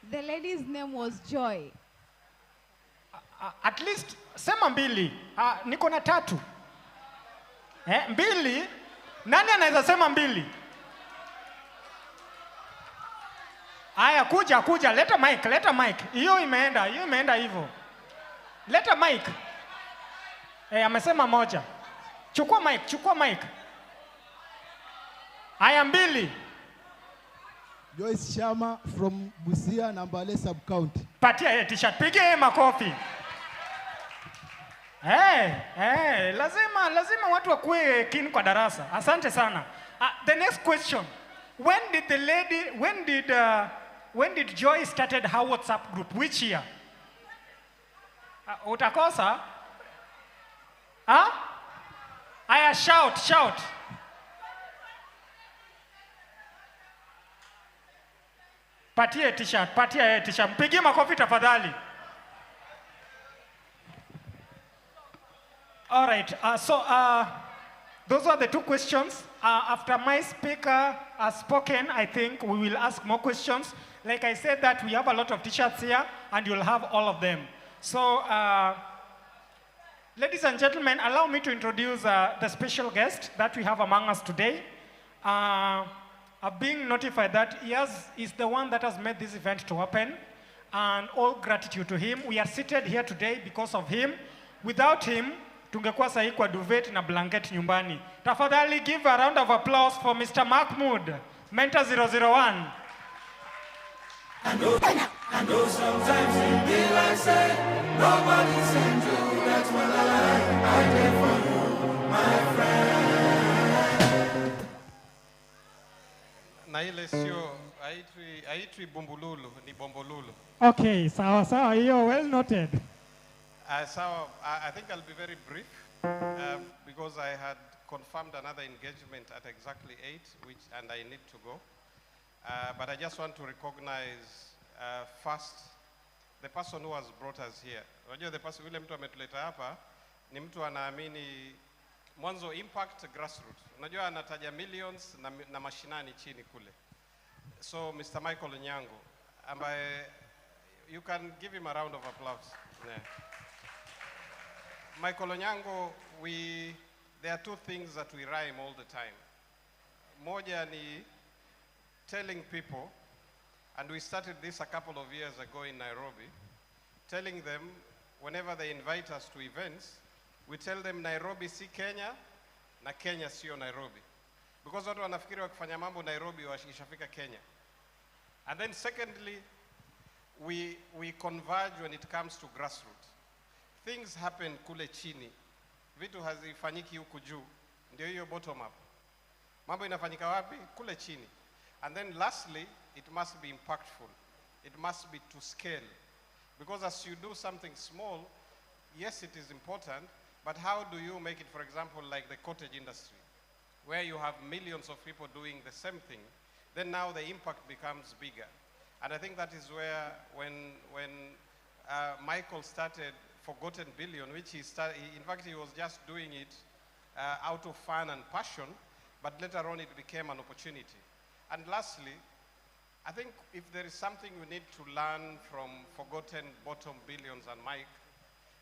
Speaker 11: The lady's name was Joy.
Speaker 4: At least sema mbili. Niko na tatu. Mbili? Nani anaweza sema mbili? Aya, kuja, leta mic. Hiyo imeenda hivyo. Leta mic. Amesema moja. Chukua mic. Aya, mbili.
Speaker 12: Joyce Shama from Busia, Nambale sub-county.
Speaker 4: Patia t-shirt. Pige makofi. Lazima watu wakuwe keen kwa darasa. Asante sana. The next question. When did Joy started her WhatsApp group? Which year? Utakosa? Aya, shout. Patia t-shirt. Mpigie makofi tafadhali. All right, those are the two questions. After my speaker has spoken, I think we will ask more questions. Like I said that we have a lot of t-shirts here and you'll have all of them. So, ladies and gentlemen, allow me to introduce the special guest that we have among us today. Being notified that he is the one that has made this event to happen, and all gratitude to him. We are seated here today because of him. Without him, tungekuwa sahi kwa duvet na blanket nyumbani. Tafadhali give a round of applause for Mr. Mahmoud, Mentor 001.
Speaker 1: I know sometimes it be like say, nobody sent you, that's what I did for you, my friend.
Speaker 13: Na ile sio haitwi bumbululu, ni bombolulu.
Speaker 4: Okay, sawa, hiyo well noted.
Speaker 13: So I think I'll be very brief because I had confirmed another engagement at exactly 8, and I need to go. But I just want to recognize first the person who has brought us here. Unajua the person yule mtu ametuleta hapa ni mtu anaamini mwanzo impact grassroots. Unajua anataja millions na mashinani chini kule. So Mr. Michael Nyango, ambaye you can give him a round of applause. Yeah. Michael Onyango, there are two things that we rhyme all the time. Moja ni telling people, and we started this a couple of years ago in Nairobi, telling them whenever they invite us to events, we tell them Nairobi si Kenya, na Kenya sio Nairobi. Because watu wanafikiri wakifanya mambo Nairobi ishafika Kenya. And then secondly, we converge when it comes to grassroots. Things happen kule chini. Vitu hazifanyiki huku juu. Ndio hiyo bottom up. Mambo inafanyika wapi? Kule chini. And then lastly, it must be impactful. It must be to scale. Because as you do something small, yes, it is important, but how do you make it, for example, like the cottage industry, where you have millions of people doing the same thing, then now the impact becomes bigger. And I think that is where, when Michael started Forgotten Billion, which in fact he was just doing it out of fun and passion, but later on it became an opportunity. And lastly, I think if there is something we need to learn from Forgotten Bottom Billions and Mike,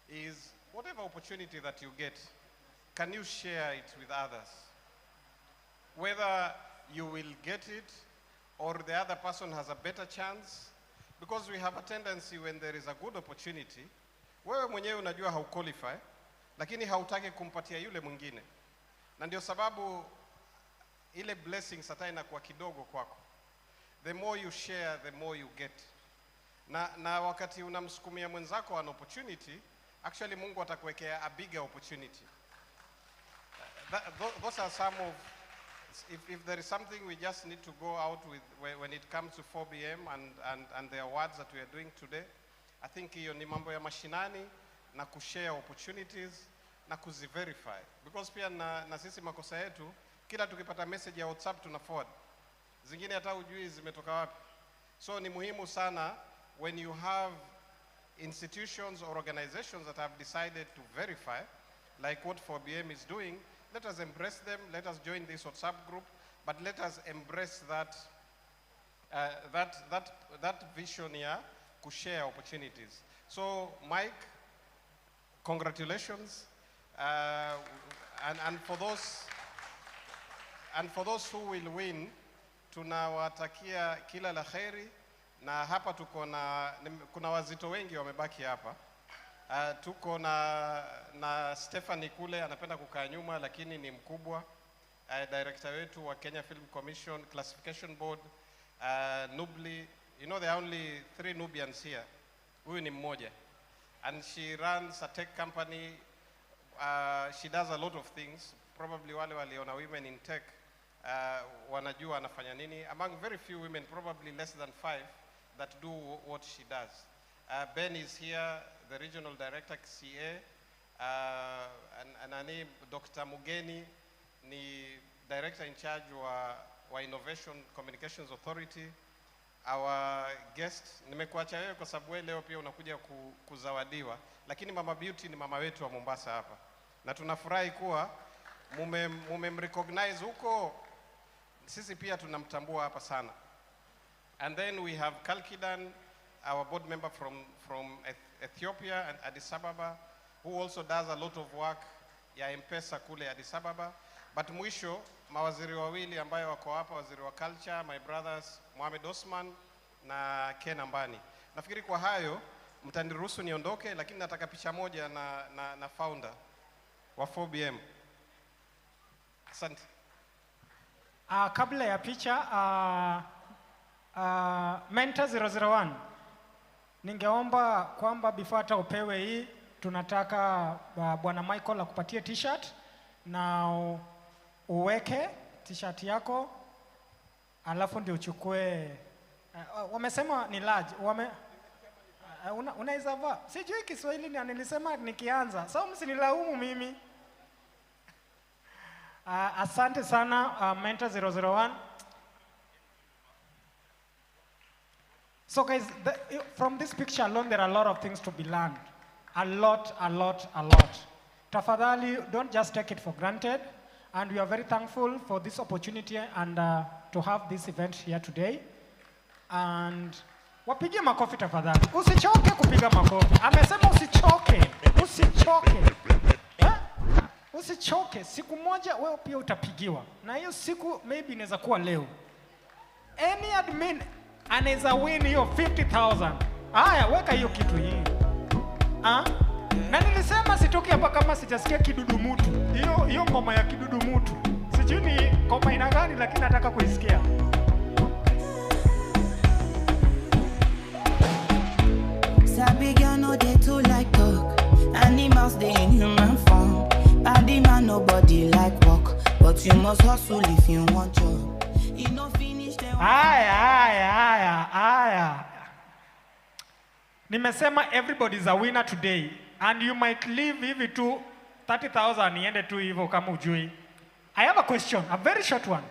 Speaker 13: is whatever opportunity that you get, can you share it with others? Whether you will get it or the other person has a better chance, because we have a tendency when there is a good opportunity, wewe mwenyewe unajua hauqualify, lakini hautaki kumpatia yule mwingine. Na ndio sababu ile blessings hata inakuwa kidogo kwako. The more you share, the more you get. Na wakati unamsukumia mwenzako an opportunity, actually Mungu atakuwekea a bigger opportunity. Those are some of, if there is something we just need to go out with when it comes to 4BM and the awards that we are doing today, I think hiyo ni mambo ya mashinani na kushare opportunities na kuziverify. Because pia na sisi makosa yetu, kila tukipata message ya WhatsApp tuna forward. Zingine hata hujui zimetoka wapi. So ni muhimu sana when you have institutions or organizations that have decided to verify, like what 4BM is doing, let us embrace them, let us join this WhatsApp group, but let us embrace that vision here to share opportunities. So Mike, congratulations, and for those who will win, tunawatakia kila la kheri, na hapa kuna wazito wengi wamebaki hapa. Tuko na Stephanie kule anapenda kukaa nyuma lakini ni mkubwa, director wetu wa Kenya Film Commission Classification Board, Nubli, you know there are only 3 Nubians here. Huyu ni mmoja. And she runs a tech company She does a lot of things. Probably wale waliona women in tech wanajua anafanya nini. Among very few women, probably less than 5, that do what she does. Ben is here, the regional director CA. And Dr. Mugeni ni director in charge wa Innovation Communications Authority. Our guest, nimekuacha wewe kwa sababu leo pia unakuja kuzawadiwa, lakini Mama Beauty ni mama wetu wa Mombasa hapa. Na tunafurahi kuwa mumemrecognize huko, sisi pia tunamtambua hapa sana. And then we have Kalkidan, our board member from Ethiopia and Addis Ababa, who also does a lot of work ya M-Pesa kule Addis Ababa. But mwisho, mawaziri wawili ambayo wako hapa, waziri wa culture, my brothers Mohamed Osman na Ken Ambani. Nafikiri kwa hayo mtaniruhusu niondoke, lakini nataka picha moja na founder wa 4BM. Asante.
Speaker 4: Kabla ya picha, Mentor 001, ningeomba kwamba before hata upewe hii, tunataka Bwana Michael akupatie t-shirt na uweke t-shirt yako, alafu ndio uchukue. Wamesema ni large, unaweza vaa. Sijui Kiswahili ni nilisema nikianza, so msinilaumu mimi. Asante sana Mentor 001. So guys, from this picture alone, there are a lot of things to be learned. A lot. Tafadhali, don't just take it for granted. And we are very thankful for this opportunity and to have this event here today. And wapige makofi tafadhali. Usichoke kupiga makofi. Amesema usichoke. Usichoke. Siku moja wewe pia utapigiwa. Na hiyo siku maybe inaweza kuwa leo. Any admin anaweza win hiyo 50,000. Haya, weka hiyo kitu hii. Na nilisema sitoki hapa kama sijasikia kidudu mutu. Hiyo ngoma ya kidudu mutu. Sijui ni ngoma ina gani, lakini nataka kuisikia.
Speaker 14: Sabi girl no dey too like talk. Animals dey in human form. Body man nobody like work, but you must hustle if you want job. You no finish the
Speaker 4: Aya. Nimesema everybody is a winner today, and you might leave hivi tu 30,000 iende tu hivyo kama ujui. I have a question, a very short one.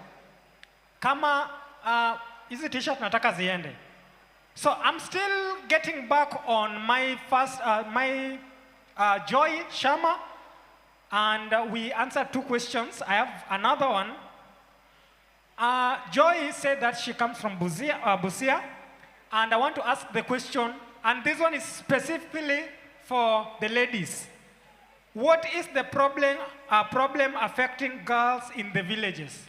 Speaker 4: Kama hizi t-shirt nataka ziende. So I'm still getting back on my first, Joy Shama, and we answered 2 questions. I have another one. Joy said that she comes from Busia, and I want to ask the question, and this one is specifically for the ladies. What is the problem affecting girls in the villages?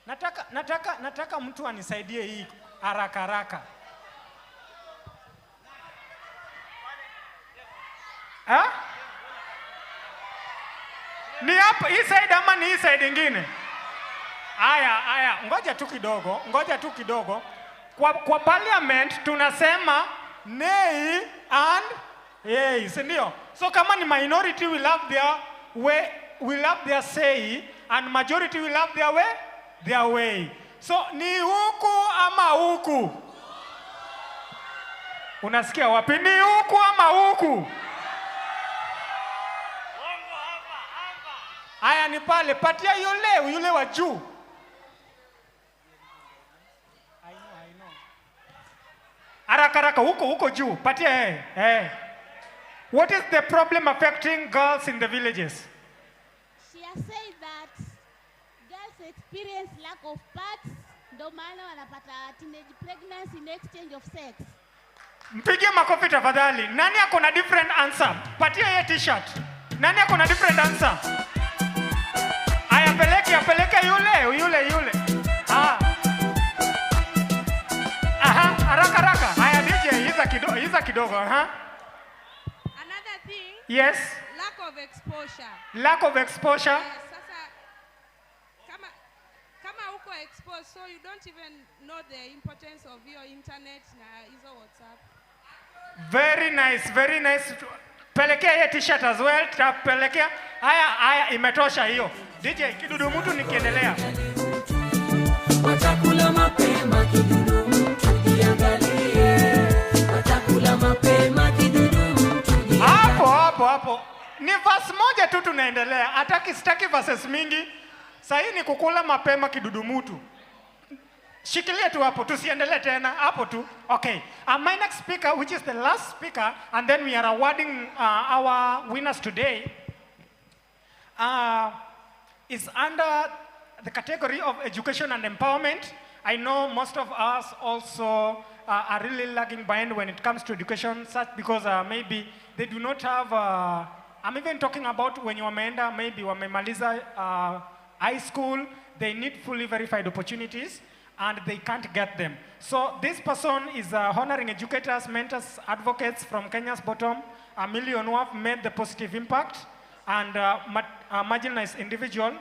Speaker 4: Nataka mtu anisaidie hii haraka. Ni hapa hii side ama ni hii side nyingine? Aya, ngoja tu kidogo. Kwa parliament tunasema nay and yay, si ndio? So kama ni minority will have their say, and majority will have their way. So ni huku ama huku? Unasikia wapi? Ni huku ama huku? Aya, ni pale, patia yule wa juu. I know. Haraka huko juu, patia yeye. What is the problem affecting girls in the villages?
Speaker 15: She has said that girls experience lack of parts, ndio maana wanapata teenage pregnancy in exchange of sex.
Speaker 4: Mpigie makofi tafadhali. Nani ako na different answer? Patia yeye t-shirt. Nani ako na different answer? Apeleke yule. Haraka. Haya DJ, hiza kidogo.
Speaker 3: Another thing.
Speaker 4: Yes.
Speaker 3: Lack of exposure.
Speaker 4: Yes,
Speaker 3: sasa kama uko exposed, so you don't even know the importance of your internet na hizo WhatsApp.
Speaker 16: Very nice, very nice. Pelekea hiyo t-shirt as well. Tapelekea. Haya, imetosha hiyo. DJ, kidudu mtu nikiendelea.
Speaker 17: Watakula mapema kidudu mtu jiangalie. Watakula mapema kidudu mtu jiangalie.
Speaker 16: Hapo. Ni verse moja tu tunaendelea. Sitaki verses mingi. Sahi ni kukula mapema kidudu mtu. Shikilia tu hapo, tusiendelee tena hapo tu. Okay. My next speaker, which is the last speaker, and then we are awarding our winners today, is under the category of education and empowerment. I know most of us also are really lagging behind when it comes to education, such because maybe they do not have, I'm even talking about when you wameenda, maybe wamemaliza high school, they need fully verified opportunities, and they can't get them. So this person is honoring educators, mentors, advocates from Kenya's bottom, a million who have made the positive impact, and marginalized individual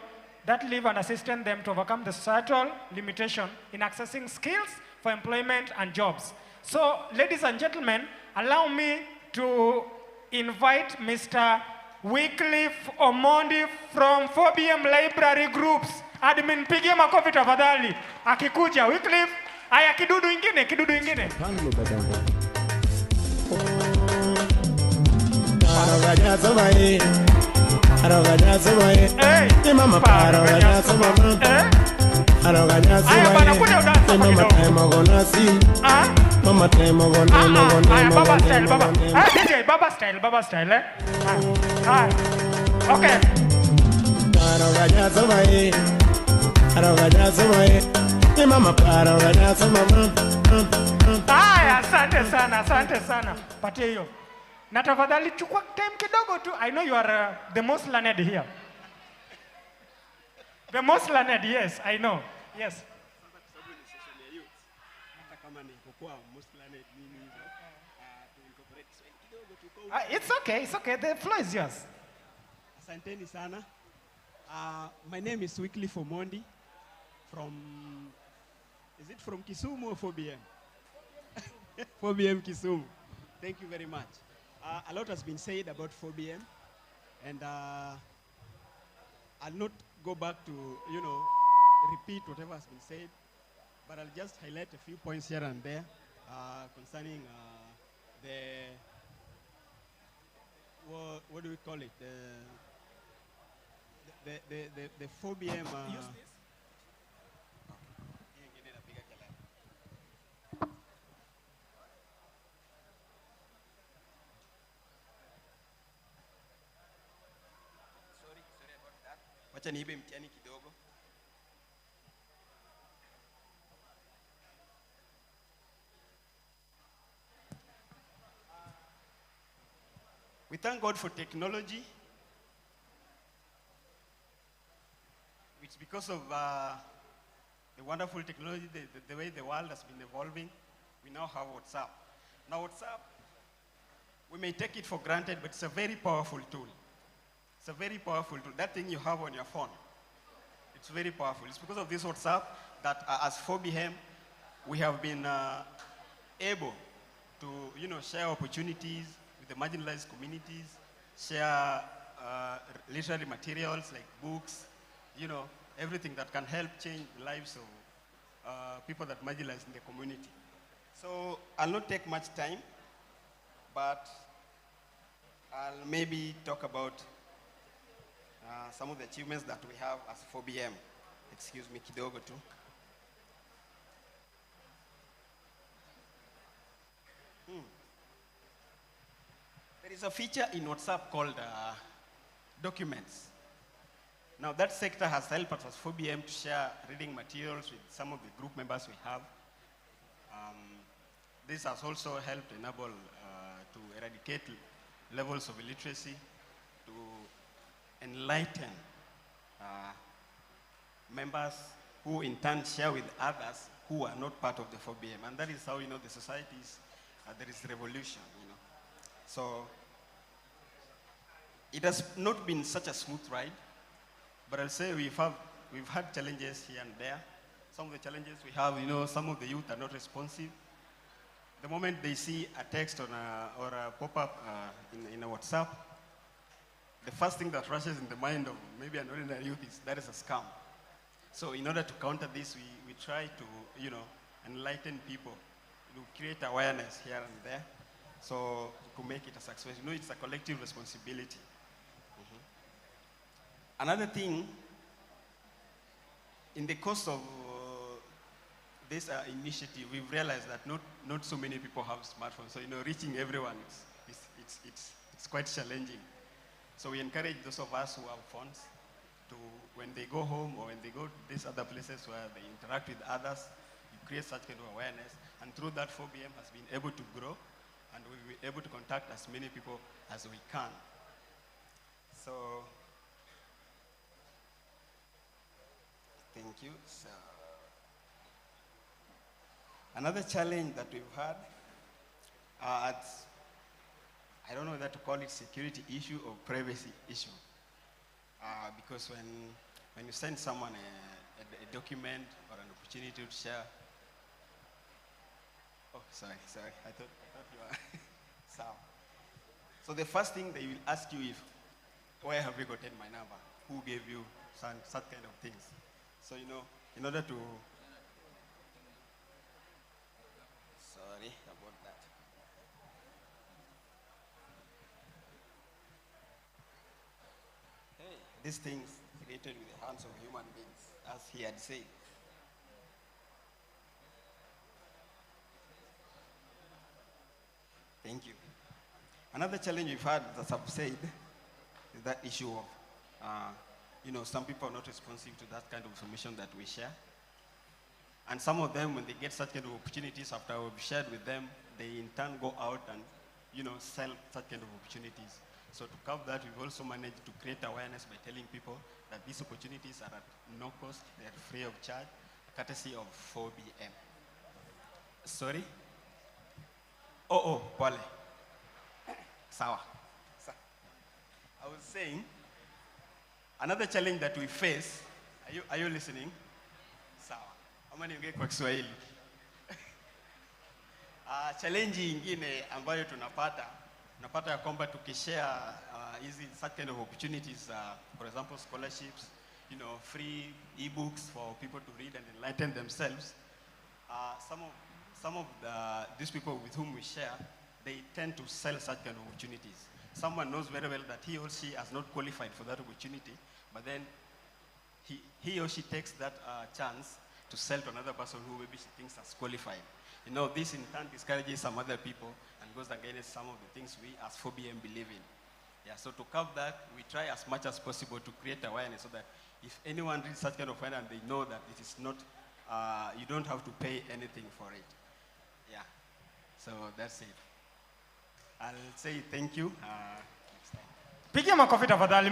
Speaker 16: that live and assisting them to overcome the societal limitation in accessing skills for employment and jobs. So, ladies and gentlemen, allow me to invite Mr. Wycliffe Omondi from 4BM Library Groups. Admin, pigie makofi tafadhali. Akikuja, Wycliffe, aya kidudu ingine. Hey, mama paro ganyaso mama. Aya bana kuja udansa Mama temo gona. Baba style, baba. DJ, baba style. Okay. Paro ganyaso mama paro ganyaso mama. Asante sana. Patie hiyo. Na tafadhali chukua time kidogo tu. I know you are the most learned here. The most learned, yes, I know. Yes. It's okay. The floor is yours.
Speaker 18: Asanteni sana. My name is Wycliffe Omondi is it from Kisumu or 4BM? 4BM Kisumu. Thank you very much. A lot has been said about 4BM, and I'll not go back to, repeat whatever has been said, but I'll just highlight a few points here and there concerning what do we call it? The 4BM.
Speaker 16: Use this.
Speaker 18: Wacha niibe mtihani kidogo. We thank God for technology. It's because of the wonderful technology, the way the world has been evolving, we now have WhatsApp. Now WhatsApp, we may take it for granted, but it's a very powerful tool. It's a very powerful tool. That thing you have on your phone, it's very powerful. It's because of this WhatsApp that as 4BM, we have been able to, share opportunities with the marginalized communities, share literary materials like books, everything that can help change the lives of people that marginalize in the community. So I'll not take much time, but I'll maybe talk about some of the achievements that we have as 4BM. Excuse me, kidogo tu. There is a feature in WhatsApp called documents. Now that sector has helped us as 4BM to share reading materials with some of the group members we have. This has also helped enable to eradicate levels of illiteracy, to enlighten members who in turn share with others who are not part of the 4BM. And that is how, the societies, there is revolution, So it has not been such a smooth ride, but I'll say we've had challenges here and there. Some of the challenges we have, some of the youth are not responsive. the moment they see a text or a pop-up in a WhatsApp, the first thing that rushes in the mind of maybe an ordinary youth is that is a scam. So in order to counter this, we try to, enlighten people, to create awareness here and there, so to make it a success. It's a collective responsibility. Another thing, in the course of this initiative, we've realized that not so many people have smartphones. So, reaching everyone it's quite challenging. So we encourage those of us who have phones to, when they go home or when they go to these other places where they interact with others, you create such kind of awareness. And through that, 4BM has been able to grow, and we'll be able to contact as many people as we can. So, thank you. So, another challenge that we've had, I don't know whether to call it security issue or privacy issue. Because when you send someone a document or an opportunity to share, oh, sorry, I thought you were Sam. So the first thing they will ask you is, where have you gotten my number? Who gave you such kind of things? So, in order to, sorry about that. Hey, these things created with the hands of human beings, as he had said. Thank you. Another challenge we've had, as I've said, is that issue of, some people are not responsive to that kind of information that we share. And some of them, when they get such kind of opportunities after we've shared with them, they in turn go out and, sell such kind of opportunities. So to cover that, we've also managed to create awareness by telling people that these opportunities are at no cost, they're free of charge, courtesy of 4BM. Sorry? Oh, pole. Sawa. I was saying, another challenge that we face, are you listening? Sawa. Ama niongee kwa Kiswahili. Challenge ingine ambayo tunapata ya kwamba tukishare hizi such kind of opportunities, for example, scholarships, free e-books for people to read and enlighten themselves. Some of these people with whom we share, they tend to sell such kind of opportunities. Someone knows very well that he or she has not qualified for that opportunity, but then he or she takes that chance to sell to another person who maybe she thinks has qualified. This in turn discourages some other people and goes against some of the things we as 4BM believe in. Yeah, so to cover that, we try as much as possible to create awareness so that if anyone reads such kind of awareness, they know that it is not, you don't have to pay anything for it. Yeah, so that's it. I'll say thank you.
Speaker 16: Pigia makofi tafadhali.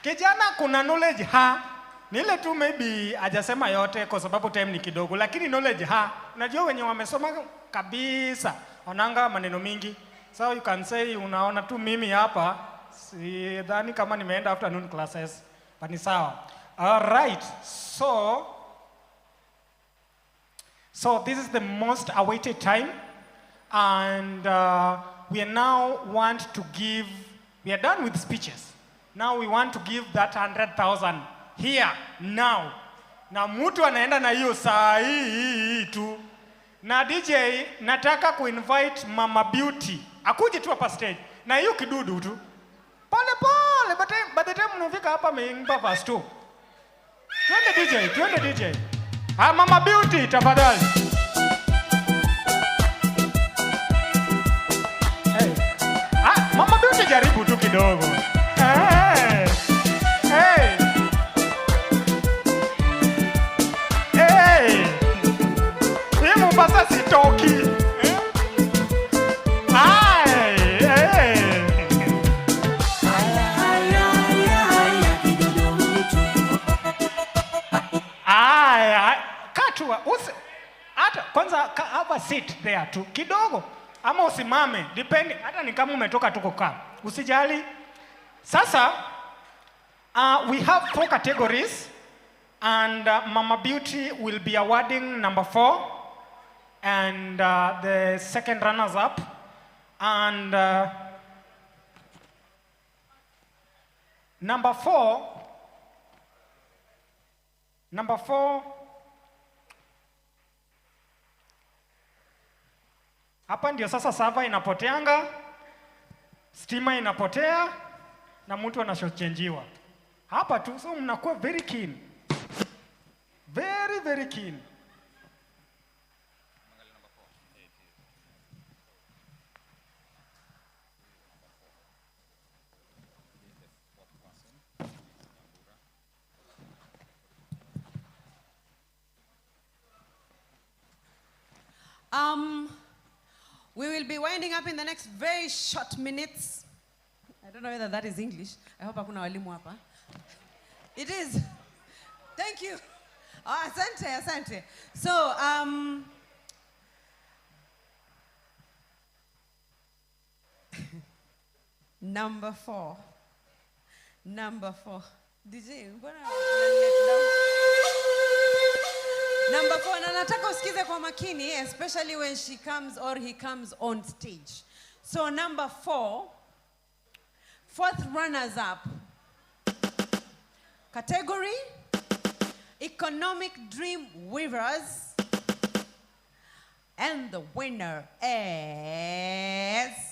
Speaker 16: Kijana kuna knowledge nile tu maybe hajasema yote kwa sababu time ni kidogo, lakini knowledge unajua wenye wamesoma kabisa wananga maneno mingi. So you can say unaona tu mimi hapa sidhani kama nimeenda afternoon classes, but ni sawa. All right. So this is the most awaited time, and we are done with speeches. Now we want to give that 100,000 here, now. Na mtu anaenda na hiyo saa hii tu. Na DJ, nataka kuinvite Mama Beauty. Akuje tu hapa stage. Na hiyo kidudu tu. Pole, by the time unafika hapa ameimba verse 2. Twende DJ. Mama Beauty, tafadhali. Hey. Mama Beauty jaribu tu kidogo. Hey. Hii Mombasa sitoki. Hata kwanza have a seat there tu kidogo ama usimame, depend, hata ni kama umetoka tu kukaa, usijali. Sasa we have 4 categories, and Mama Beauty will be awarding number 4, and the second runners-up. And number four, hapa ndio sasa server inapoteanga, stima inapotea, na mtu anashochenjiwa. Hapa tu, so mnakuwa very keen. Very, very keen.
Speaker 3: We will be winding up in the next very short minutes. I don't know whether that is English. I hope hakuna walimu hapa. It is. Thank you. Oh, asante, asante. So, number four. DJ, mbona unanilet down? Number four, na nataka usikize kwa makini, especially when she comes or he comes on stage. So number four, fourth runners up. Category, Economic Dream Weavers. And the winner is...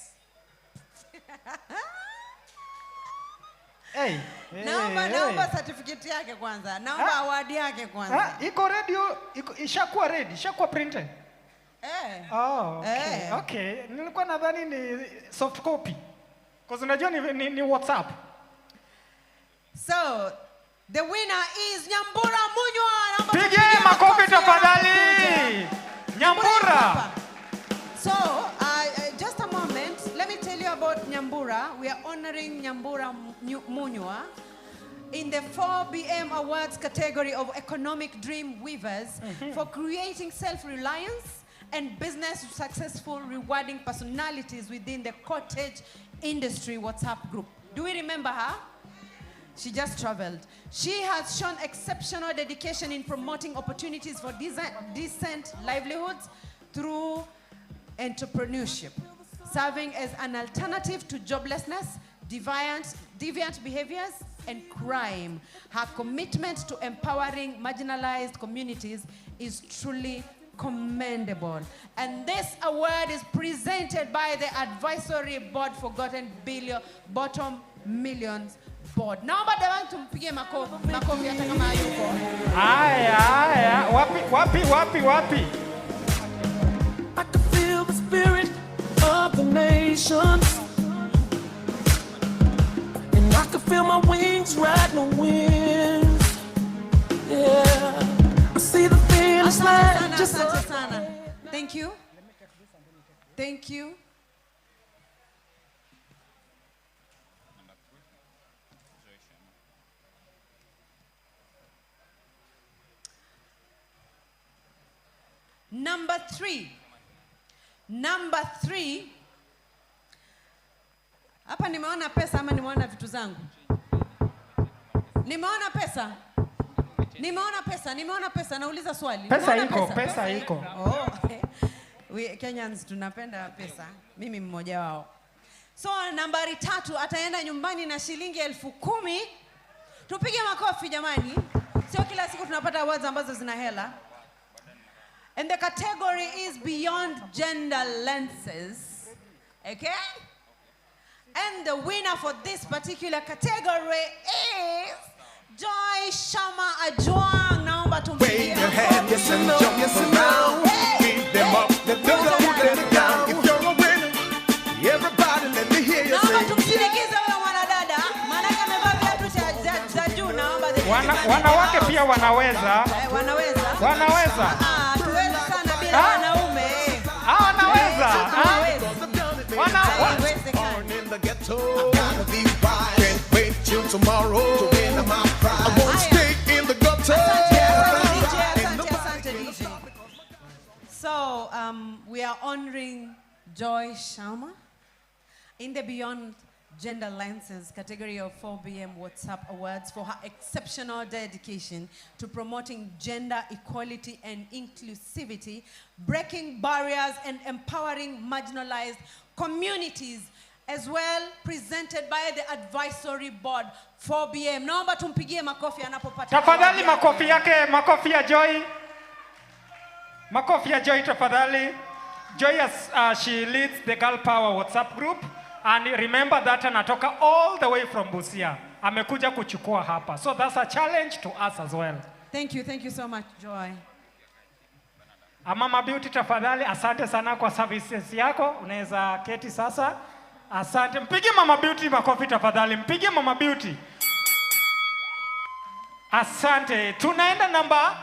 Speaker 16: Hey,
Speaker 3: naomba certificate yake kwanza. Naomba award yake kwanza.
Speaker 16: Iko radio, ishakuwa ready, ishakuwa printed. Oh, okay. Okay. Nilikuwa nadhani ni soft copy. Because unajua ni WhatsApp.
Speaker 3: So, the winner is Nyambura Munywa.
Speaker 16: Pige makofi tafadhali. Nyambura.
Speaker 3: So, just a moment. Let me tell you about Nyambura. We are honoring Nyambura Munywa in the 4BM Awards category of Economic Dream Weavers for creating self-reliance and business successful, rewarding personalities within the cottage industry WhatsApp group. Do we remember her? She just traveled. She has shown exceptional dedication in promoting opportunities for decent livelihoods through entrepreneurship, serving as an alternative to joblessness, deviant behaviors, and crime. Her commitment to empowering marginalized communities is truly commendable. And this award is presented by the Advisory Board Forgotten Bottom Millions Board. Naomba Dewan tumpige makofi hata kama hayuko.
Speaker 16: Aya. Wapi.
Speaker 17: I can feel the spirit of the nations, and I can feel my wings riding the wind. Yeah, I see the finish line.
Speaker 3: Asante sana. Thank you. Thank you. Number three. Hapa nimeona pesa ama nimeona vitu zangu? Nimeona pesa. Nauliza swali.
Speaker 16: Pesa iko.
Speaker 3: Oh. We Kenyans tunapenda pesa. Mimi mmoja wao. So nambari 3 ataenda nyumbani na shilingi 10,000. Tupige makofi jamani. Sio kila siku tunapata awards ambazo zina hela. And the category is Beyond Gender Lenses. Okay? And the winner for this particular category is Joy Shama Ajwang. Naomba tumpigie.
Speaker 17: Wave your hand, yes and jump around. Beat them up, let them down. If you're a winner, everybody let me hear you say.
Speaker 3: Naomba tumsindikize huyo mwanadada. Maana amevaa viatu za juu. Naomba
Speaker 16: wanawake pia wanaweza.
Speaker 3: Wanaweza. Tuwezi sana bila wanaume.
Speaker 16: Wanaweza.
Speaker 17: Can't wait till tomorrow to win my prize. I won't stay in the gutter.
Speaker 3: Asante DJ. So we are honoring Joy Shama in the Beyond Gender Lenses category of 4BM WhatsApp Awards for her exceptional dedication to promoting gender equality and inclusivity, breaking barriers and empowering marginalized communities, as well presented by the advisory board 4BM. Naomba tumpigie makofi anapopata.
Speaker 16: Tafadhali makofi yake, makofi ya Joy. Makofi ya Joy tafadhali. Joy as she leads the Girl Power WhatsApp group. And remember that anatoka all the way from Busia. Amekuja kuchukua hapa. So that's a challenge to us as well.
Speaker 3: Thank you so much, Joy.
Speaker 16: Mama Beauty tafadhali, asante sana kwa services yako. Unaweza keti sasa. Asante. Mpige Mama Beauty makofi tafadhali. Mpige Mama Beauty. Asante. Tunaenda
Speaker 3: nambari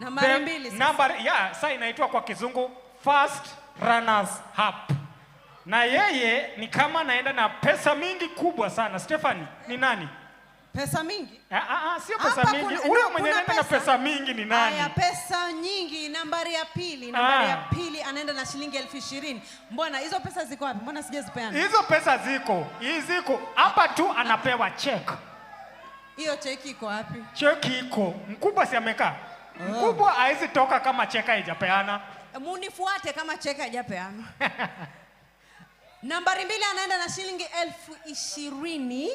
Speaker 3: 2
Speaker 16: sasa. Sasa inaitwa kwa kizungu First Runners Up. Na yeye ni kama anaenda na pesa mingi kubwa sana. Stephanie, ni nani?
Speaker 3: Pesa mingi?
Speaker 16: Sio pesa mingi. Huyo mwenye anaenda na pesa mingi ni nani?
Speaker 3: Aya, pesa nyingi, nambari ya pili. Nambari ya pili anaenda na shilingi 20,000. Mbona hizo pesa ziko wapi? Mbona sijazipeana?
Speaker 16: Hizo pesa ziko. Ziko. Hapa tu anapewa check.
Speaker 3: Hiyo cheki iko wapi?
Speaker 16: Cheki iko. Mkubwa si amekaa. Mkubwa haizi toka kama cheka haijapeana.
Speaker 3: Munifuate kama cheka haijapeana. Nambari 2 anaenda na shilingi 20,000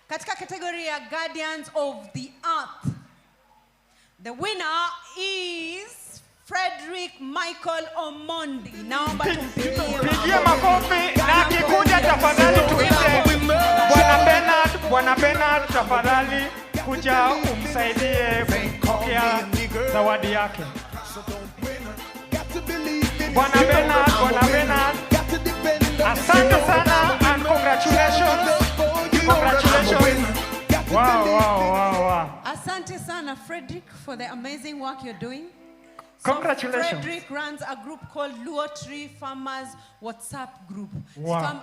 Speaker 3: katika kategoria ya Guardians of the Earth. The winner is Frederick Michael Omondi. Naomba tumpigie
Speaker 16: makofi na akikuja tafadhali tuite Bwana Bernard tafadhali kuja umsaidie kupokea zawadi yake. Bwana Bernard. Asante sana and congratulations. Wow.
Speaker 3: Asante sana Frederick for the amazing work you're doing.
Speaker 16: Congratulations.
Speaker 3: So Frederick runs a group called Luo Tree Farmers WhatsApp group.
Speaker 16: Wow.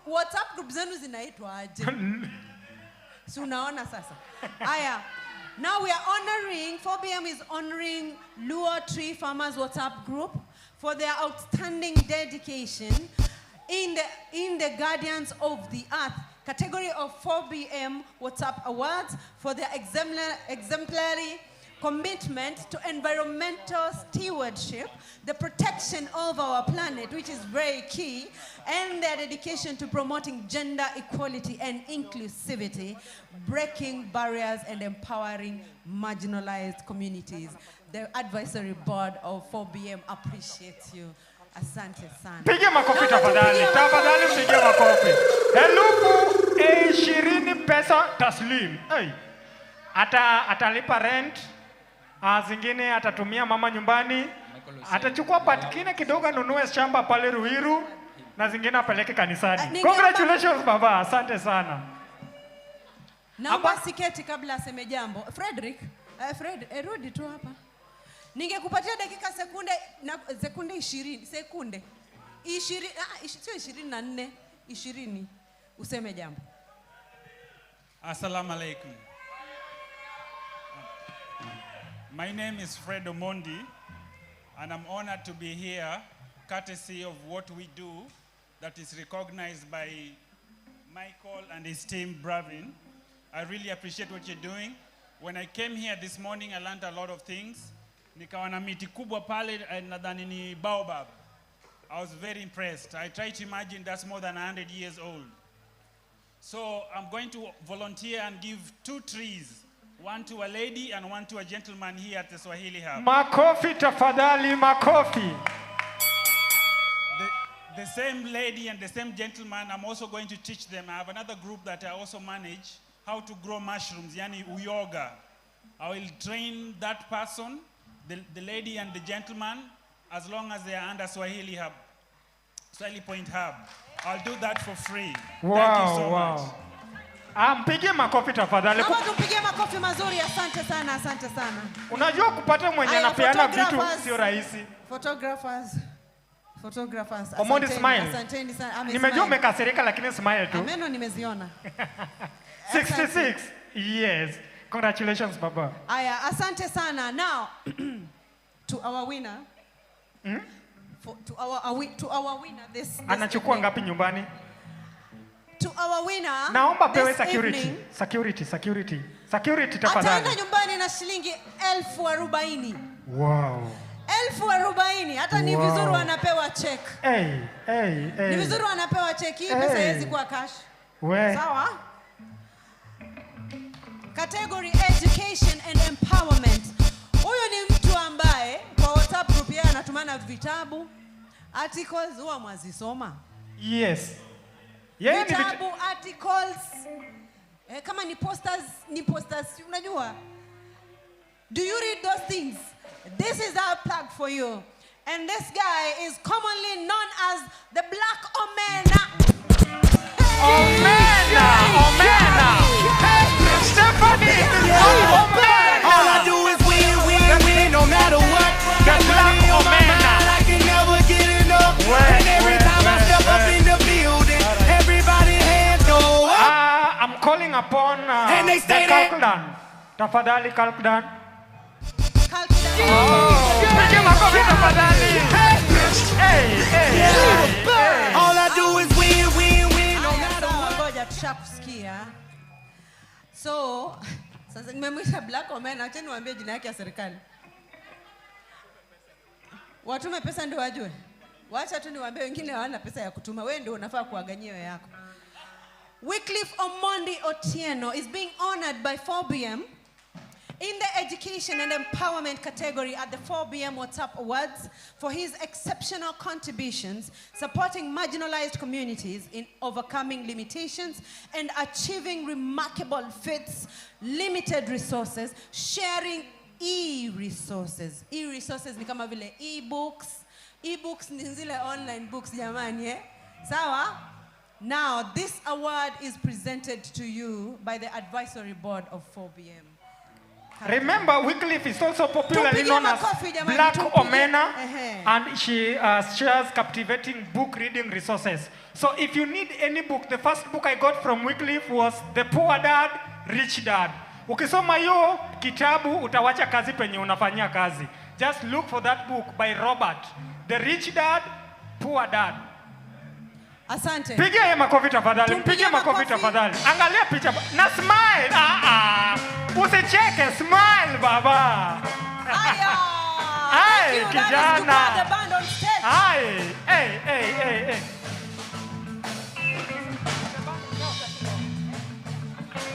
Speaker 3: WhatsApp group zenu zinaitwa aje? Si unaona sasa. Aya. Now we are honoring, 4BM is honoring Luo Tree Farmers WhatsApp group for their outstanding dedication in the Guardians of the Earth category of 4BM WhatsApp Awards for their exemplary commitment to environmental stewardship, the protection of our planet, which is very key, and their dedication to promoting gender equality and inclusivity, breaking barriers and empowering marginalized communities. The advisory board of 4BM appreciates you. Asante sana.
Speaker 16: Piga makofi tafadhali. Tafadhali piga makofi. 20,000 pesa taslim. Atalipa rent. Zingine atatumia mama nyumbani. Atachukua patikine kidogo nunue shamba pale Ruiru na zingine apeleke kanisani. Congratulations baba. Asante sana.
Speaker 3: Naomba siketi kabla aseme jambo. Frederick, rudi tu hapa. Ningekupatia dakika sekunde 20. Sekunde 20, sio 24, 20 useme jambo.
Speaker 19: Assalamu alaikum. My name is Fred Omondi, and I'm honored to be here, courtesy of what we do that is recognized by Michael and his team, Bravin. I really appreciate what you're doing. When I came here this morning, I learned a lot of things. Nikawa na miti kubwa pale nadhani ni baobab. I was very impressed. I try to imagine that's more than 100 years old. So I'm going to volunteer and give 2 trees. One to a lady and one to a gentleman here at the Swahili Hub.
Speaker 16: Makofi tafadhali, makofi.
Speaker 19: The same lady and the same gentleman, I'm also going to teach them. I have another group that I also manage how to grow mushrooms, yani uyoga. I will train that person, the lady and the gentleman, as long as they are under Swahili Point Hub. I'll do that for free.
Speaker 16: Wow,
Speaker 19: thank you so much.
Speaker 16: Mpige makofi tafadhali.
Speaker 3: Naomba tupige makofi mazuri. Asante sana, asante sana.
Speaker 16: Unajua kupata mwenye anapeana vitu sio rahisi.
Speaker 3: Photographers.
Speaker 16: Omondi smile.
Speaker 3: Asanteni sana.
Speaker 16: Nimejua umekasirika lakini smile tu.
Speaker 3: Meno nimeziona.
Speaker 16: 66. Yes. Congratulations baba.
Speaker 3: Aya, asante sana. Now to our winner.
Speaker 16: Hmm?
Speaker 3: To our winner this
Speaker 16: anachukua ngapi nyumbani?
Speaker 3: our winner
Speaker 16: Naomba pewe
Speaker 3: this
Speaker 16: security.
Speaker 3: evening,
Speaker 16: Security tafadhali.
Speaker 3: ataenda nyumbani na shilingi 40,000.
Speaker 16: Wow.
Speaker 3: 40,000. Hata ni
Speaker 16: Wow.
Speaker 3: vizuri wanapewa check. Ni vizuri wanapewa check. Hii pesa haiwezi kuwa cash. Sawa? Category Education and Empowerment. Huyu ni mtu ambaye kwa WhatsApp group yeye anatumana vitabu, articles huwa mwazisoma.
Speaker 16: Yes.
Speaker 3: Vitabu, articles, kama ni posters, unajua? Do you read those things? This is our plug for you. And this guy is commonly known as the Black Omena.
Speaker 16: Omena! Stephanie! Omena!
Speaker 17: All I do is win, no matter what.
Speaker 16: The Black Omena!
Speaker 17: I can never get enough. And every time I step up in the building, everybody hands go up.
Speaker 16: I'm calling upon
Speaker 17: And they stay
Speaker 16: the
Speaker 17: there.
Speaker 16: Kalkudan. Tafadhali Kalkudan.
Speaker 17: All I do is win, no matter
Speaker 3: Sawa,
Speaker 17: what.
Speaker 3: ngoja tushakusikia. So, sasa nimemwita Black Omena, acha niwaambie jina yake ya serikali. Watume pesa ndio wajue. Wacha tu niwaambie wengine hawana pesa ya kutuma. Wewe ndio unafaa kuaganyia yako. Wycliffe Omondi Otieno is being honored by 4BM in the Education and Empowerment category at the 4BM WhatsApp Awards for his exceptional contributions supporting marginalized communities in overcoming limitations and achieving remarkable feats, limited resources, sharing e-resources. E-resources ni kama vile e-books. E-books ni zile online books jamani, Sawa? Now, this award is presented to you by the advisory board of 4BM.
Speaker 16: Remember, Wycliffe is also popularly known as Black Omena, and she shares captivating book reading resources. So if you need any book, the first book I got from Wycliffe was The Poor Dad, Rich Dad. Ukisoma hiyo kitabu utawacha kazi penye unafanyia kazi. Just look for that book by Robert. The Rich Dad, Poor Dad.
Speaker 3: Asante.
Speaker 16: Pigia yeye makofi tafadhali. Pigia makofi tafadhali. Angalia picha na smile. Usicheke, smile baba. Hai kijana. Hai. Hey.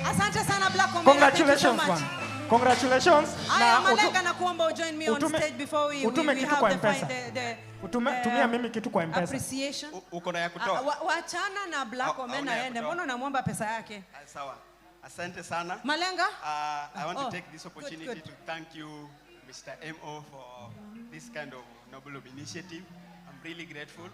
Speaker 3: Asante sana Black Omena.
Speaker 16: Congratulations man. Congratulations.
Speaker 3: Na Malenga na kuomba join me on stage before we have the
Speaker 16: tumia mimi kitu kwa M-Pesa.
Speaker 3: Appreciation.
Speaker 18: Uko na ya kutoa?
Speaker 3: Wachana na Black Omena yende. Mbona unamwomba pesa yake?
Speaker 18: Sawa. Asante sana.
Speaker 3: Malenga?
Speaker 18: I want to take this opportunity to thank you, Mr. M.O., for this kind of noble initiative. I'm really grateful.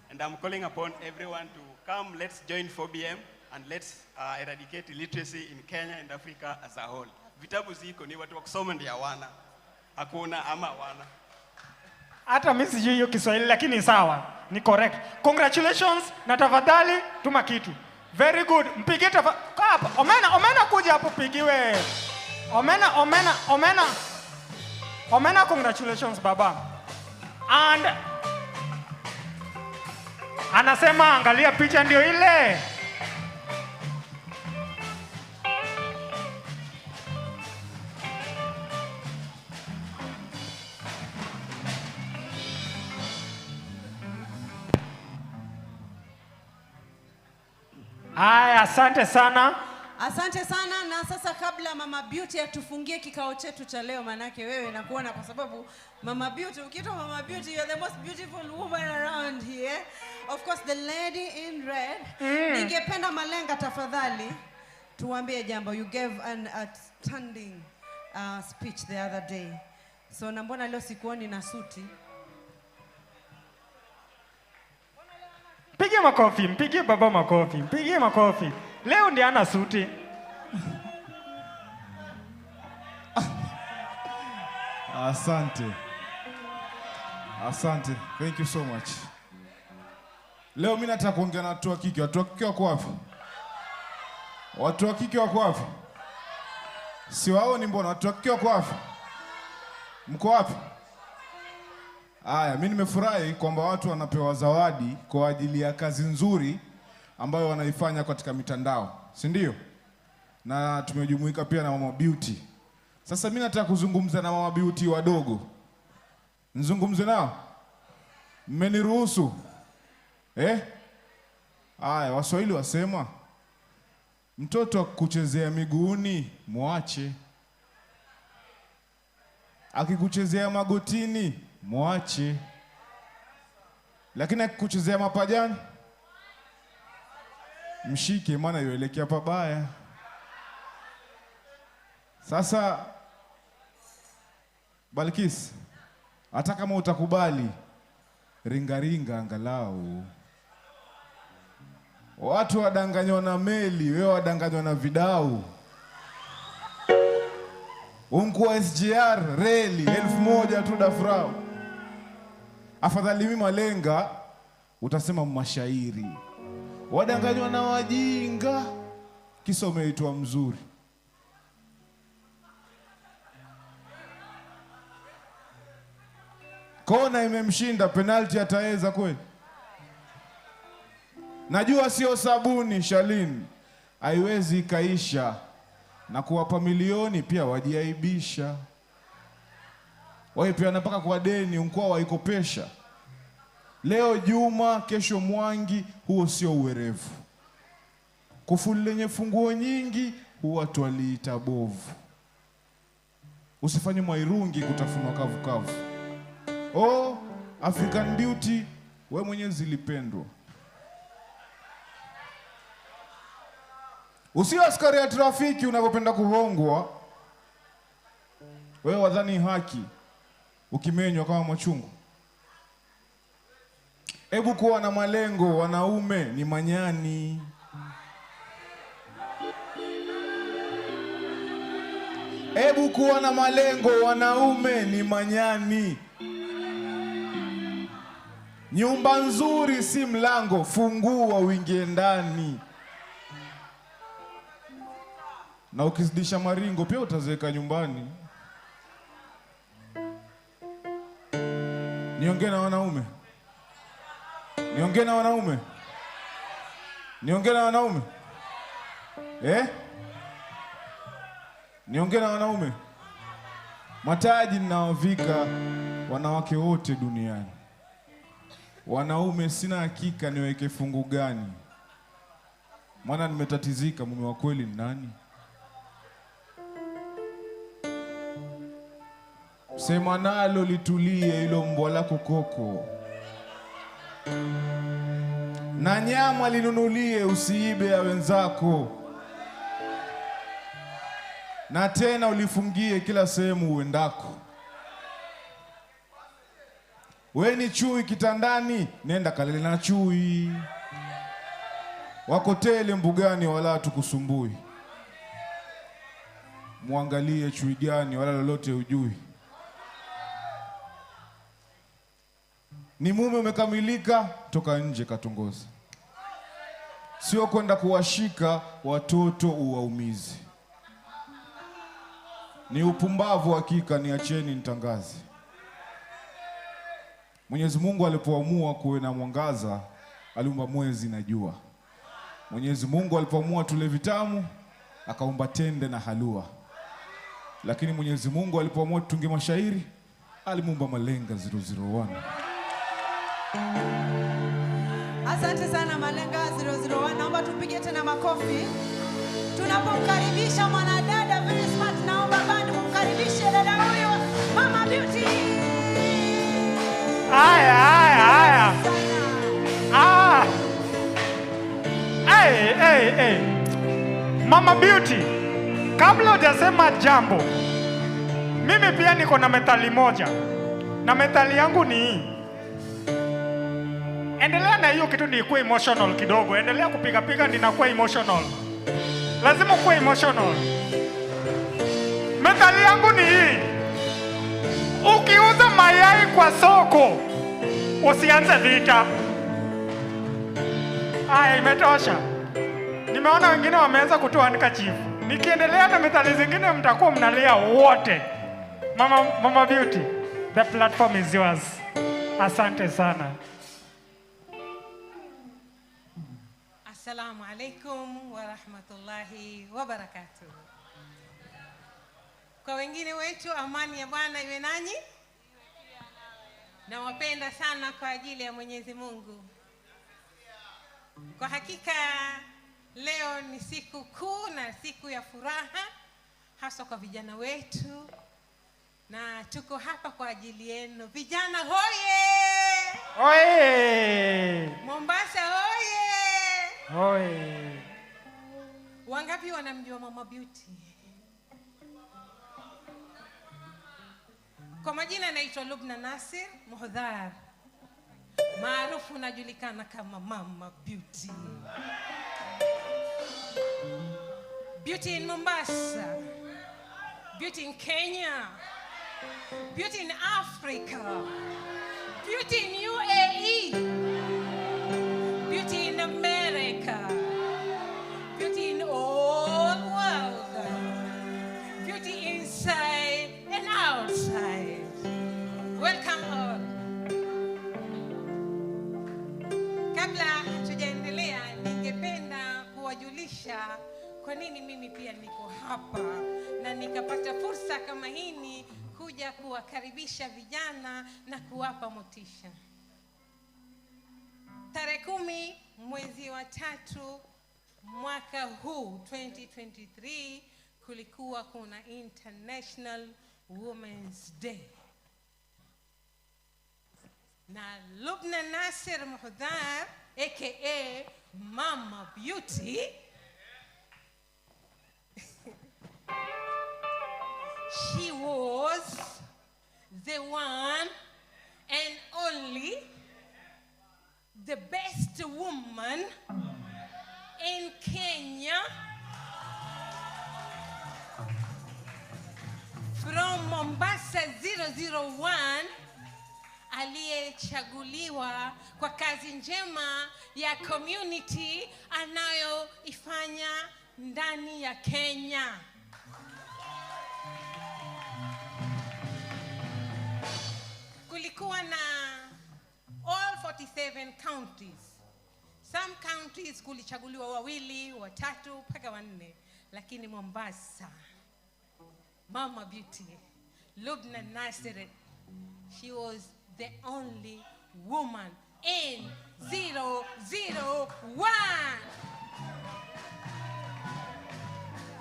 Speaker 18: And I'm calling upon everyone to come, let's join 4BM, and let's eradicate illiteracy in Kenya and Africa as a whole. Vitabu ziko ni watu wa kusoma ndio hawana. Hakuna ama hawana.
Speaker 16: Hata mimi sijui hiyo Kiswahili lakini sawa. Ni correct. Congratulations na tafadhali tuma kitu. Very good. Mpigie hapa. Omena kuja hapo pigiwe. Omena congratulations baba. And anasema angalia picha ndio ile. Haya, asante sana.
Speaker 3: Asante sana, na sasa kabla Mama Beauty atufungie kikao chetu cha leo, manake wewe nakuona kwa sababu Mama Beauty, ukitwa Mama Beauty, you're the most beautiful woman around here. Of course, the lady in red. Ningependa Malenga tafadhali tuambie jambo. You gave an outstanding speech the other day. So na mbona leo sikuoni na suti?
Speaker 16: Pigie makofi, mpigie baba makofi, mpigie makofi. Leo ndiye ana suti.
Speaker 1: Asante. Thank you so much. Leo mimi nataka kuongea na watu wa kike. Watu wa kike wako wapi? Watu wa kike wako wapi? Si wao ni mbona watu wa kike wako wapi? Mko wapi? Mimi nimefurahi kwamba watu wanapewa zawadi kwa ajili ya kazi nzuri ambayo wanaifanya katika mitandao, si ndio? Na tumejumuika pia na Mama Beauty. Sasa mimi nataka kuzungumza na Mama Beauty wadogo. Nizungumze nao? Mmeniruhusu? Haya, Waswahili wasema mtoto akuchezea miguuni muache, akikuchezea magotini muache, lakini akikuchezea mapajani mshike, maana yoelekea pabaya. Sasa Balkis, hata kama utakubali ringa angalau. Watu wadanganywa na meli, wewe wadanganywa na vidau. Unkuwa SGR reli 1000 tu dafrao. Afadhali mimi malenga utasema mashairi. Wadanganywa na wajinga kisa umeitwa mzuri. Kona imemshinda, penalty ataweza kweli? Najua sio sabuni Shalin, haiwezi ikaisha, na kuwapa milioni pia wajiaibisha. Wao pia wanapaka kwa deni unkwa waikopesha. Leo Juma, kesho Mwangi, huo sio uwerevu. Kufuli lenye funguo nyingi huwa twaliita bovu. Usifanye Mwairungi kutafunwa kavu. Oh, African Beauty, we mwenye zilipendwa. Usio askari ya trafiki unapopenda kuhongwa. Wewe wadhani haki ukimenywa kama machungu. Hebu kuwa na malengo, wanaume ni manyani. Hebu kuwa na malengo, wanaume ni manyani. Nyumba nzuri si mlango, fungua uingie ndani. Na ukizidisha maringo pia utazeeka nyumbani. Niongee na wanaume. Niongee na wanaume. Niongee na wanaume. Niongee na wanaume. Mataji ninawavika wanawake wote duniani. Wanaume sina hakika niweke fungu gani. Maana nimetatizika, mume wa kweli ni nani? Sema nalo litulie ilo mbwa lako koko. Na nyama linunulie, usiibe ya wenzako. Na tena ulifungie kila sehemu uendako. We ni chui kitandani, nenda kalele na chui. Wakotele mbugani wala tukusumbui. Muangalie chui gani wala lolote ujui. Ni mume umekamilika, toka nje katongoza. Sio kwenda kuwashika watoto uwaumizi. Ni upumbavu hakika, niacheni nitangaze. Mwenyezi Mungu alipoamua kuwe na mwangaza, aliumba mwezi na jua. Mwenyezi Mungu alipoamua tule vitamu, akaumba tende na halua. Lakini Mwenyezi Mungu alipoamua tutunge mashairi, alimuumba Malenga 001.
Speaker 3: Asante sana Malenga 001. Naomba tupige tena makofi. Tunapomkaribisha mwanadada very smart, naomba bandi kumkaribishe dada huyo Mama Beauty.
Speaker 16: Haya. Mama Beauty, kabla hujasema jambo, mimi pia niko na methali moja. Na methali yangu ni hii. Endelea na hiyo kitu, nikuwe emotional kidogo. Endelea kupiga ninakuwa emotional. Lazima kuwa emotional. Methali yangu ni hii. Ukiuza mayai kwa soko, usianze vita. Haya, imetosha. Nimeona wengine wameanza kutoa handkerchief. Nikiendelea na methali zingine mtakuwa mnalia wote. Mama Beauty, the platform is yours. Asante sana.
Speaker 20: Assalamu alaikum wa rahmatullahi wa barakatuh. Kwa wengine wetu, amani ya Bwana iwe nanyi. Nawapenda sana kwa ajili ya Mwenyezi Mungu. Kwa hakika leo ni siku kuu na siku ya furaha, hasa kwa vijana wetu, na tuko hapa kwa ajili yenu. Vijana hoye!
Speaker 16: Oye!
Speaker 20: Mombasa hoye!
Speaker 16: Oye!
Speaker 20: Wangapi wanamjua Mama Beauty? Kwa majina naitwa Lubna Nasir Muhdhar, maarufu najulikana kama Mama Beauty. Beauty in Mombasa, beauty in Kenya, beauty in Africa, beauty in UAE, beauty in America, beauty in all world, beauty inside and outside. Welcome all. Kabla hatujaendelea, ningependa kuwajulisha kwa nini mimi pia niko hapa na nikapata fursa kama hii kuja kuwakaribisha vijana na kuwapa motisha. Tarehe 10 mwezi wa 3 mwaka huu 2023 kulikuwa kuna International Women's Day. Na Lubna Nasir Muhdhar aka Mama Beauty she was the one and only, the best woman in Kenya from Mombasa 001, aliyechaguliwa kwa kazi njema ya community anayoifanya ndani ya Kenya. Kulikuwa na all 47 counties. Some counties kulichaguliwa 2, 3 mpaka 4, lakini Mombasa, Mama Beauty, Lubna Nasir, she was the only woman in 001.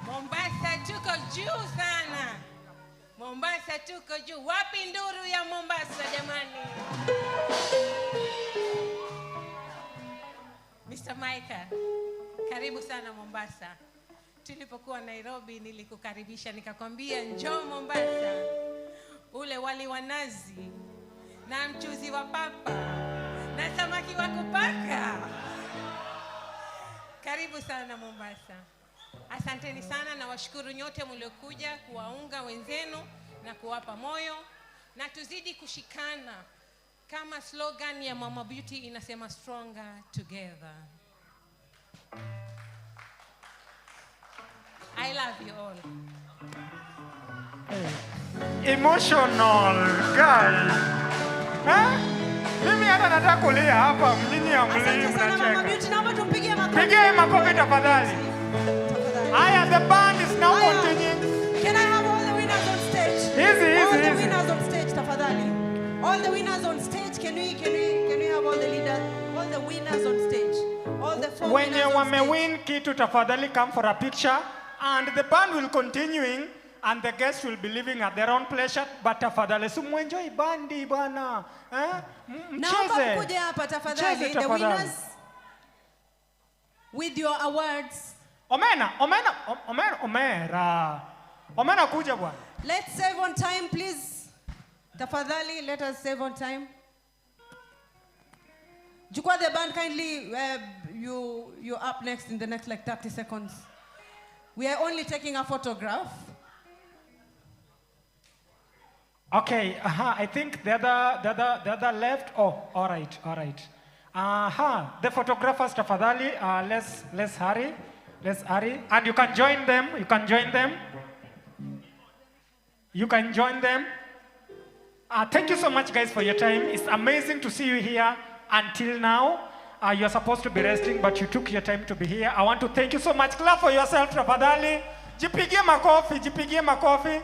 Speaker 20: Mombasa tuko juu sana. Mombasa tuko juu. Wapi nduru ya Mombasa jamani? Mr. Micah, karibu sana Mombasa. Tulipokuwa Nairobi nilikukaribisha nikakwambia njoo Mombasa. Ule wali wa nazi na mchuzi wa papa na samaki wa kupaka. Karibu sana Mombasa. Asanteni sana na washukuru nyote mliokuja kuwaunga wenzenu na kuwapa moyo, na tuzidi kushikana kama slogan ya Mama Beauty inasema stronger together. I love you all.
Speaker 16: Emotional girl. Mimi hata nataka kulia hapa, mnyinyi amlii mnacheka.
Speaker 20: Naomba tumpigie makofi.
Speaker 16: Pigie makofi tafadhali. Aya, the band is now continuing.
Speaker 20: Can I have all the winners on stage?
Speaker 16: Easy.
Speaker 20: All the winners on stage tafadhali. All the winners on stage. Can we have all the leaders, all the winners on stage? All the 4
Speaker 16: When
Speaker 20: winners
Speaker 16: you
Speaker 20: on stage.
Speaker 16: win kitu tafadhali come for a picture, and the band will continuing and the guests will be leaving at their own pleasure, but tafadhali enjoy bandi bwana.
Speaker 20: Naomba mkuje hapa tafadhali. The winners with your awards.
Speaker 16: Omena kuja bwana.
Speaker 20: Let's save on time, please. Tafadhali, let us save on time. Jukwa the band, kindly, you're up next in the next like 30 seconds. We are only taking a photograph.
Speaker 16: Okay, I think the other left. Oh, all right. The photographers tafadhali, let's hurry. And you can join them. Thank you so much, guys, for your time. It's amazing to see you here until now. You're supposed to be resting, but you took your time to be here. I want to thank you so much. Clap for yourself, tafadhali. Jipigie makofi, jipigie makofi.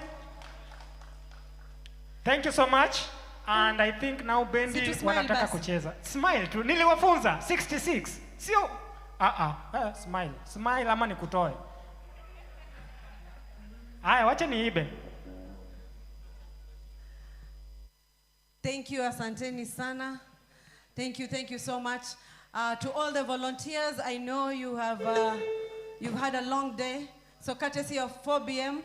Speaker 16: Thank you so much. And I think now Bendi wanataka kucheza. Smile tu. Niliwafunza 66. Sio smile. Smile ama nikutoe. Haya, wacha niibe.
Speaker 3: Thank you, asanteni sana. Thank you so much. To all the volunteers, I know you have you've had a long day. So courtesy of 4BM,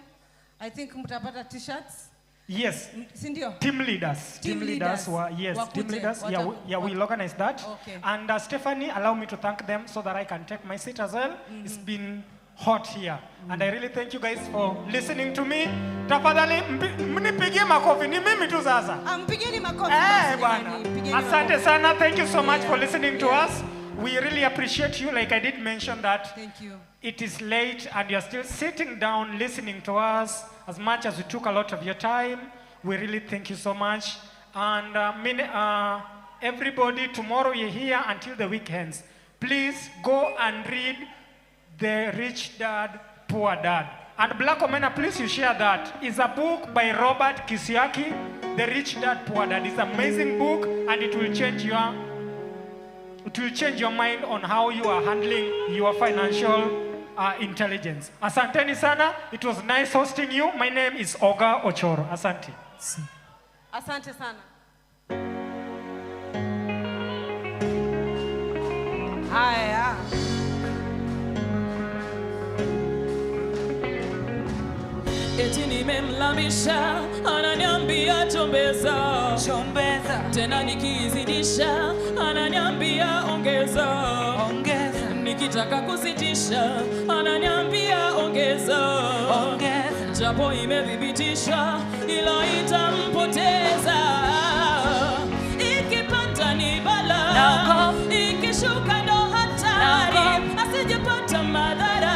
Speaker 3: I think mtapata t-shirts.
Speaker 16: Yes.
Speaker 3: Sindio?
Speaker 16: Team leaders. Team leaders were, yes. Team leaders. We'll organize that.
Speaker 3: Okay.
Speaker 16: And Stephanie, allow me to thank them so that I can take my seat as well. It's been hot here. And I really thank you guys for listening to me. Tafadhali mnipigie makofi, ni mimi tu sasa.
Speaker 3: Mpigeni makofi.
Speaker 16: Bwana. Asante sana. Thank you so much for listening to us. We really appreciate you. Like I did mention that.
Speaker 3: Thank you. It
Speaker 16: is late and you're still sitting down listening to us. As much as we took a lot of your time, we really thank you so much. And everybody, tomorrow you're here until the weekends. Please go and read The Rich Dad, Poor Dad. And Black Omena, please you share that. It's a book by Robert Kiyosaki, The Rich Dad, Poor Dad. It's an amazing book and it will change your mind on how you are handling your financial intelligence. Asanteni sana. It was nice hosting you. My name is Oga Ochoro. Asante.
Speaker 3: Asante sana. Haya.
Speaker 21: Eti nimemlamisha, ananiambia chombeza. Chombeza. Tena nikizidisha, ananiambia ongeza. Ongeza. Nikitaka kusitisha, ananiambia ongeza. Ongeza. Japo imedhibitisha, ila itampoteza. Ikipata ni bala, ikishuka ndo hatari. Asijepata madhara,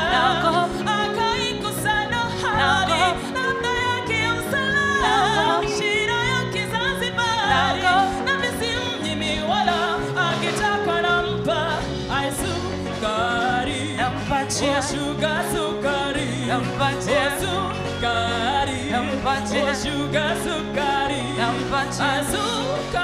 Speaker 21: akaikosa ndo hali. Labda yake usalama, shida ya Kizanzibari. Na misi mnyimi wala, akitaka nampa. Ai sukari, nampatia. Sugar sukari, nampatia. Sukari, nampatia. Sugar sukari, nampatia. Sukari.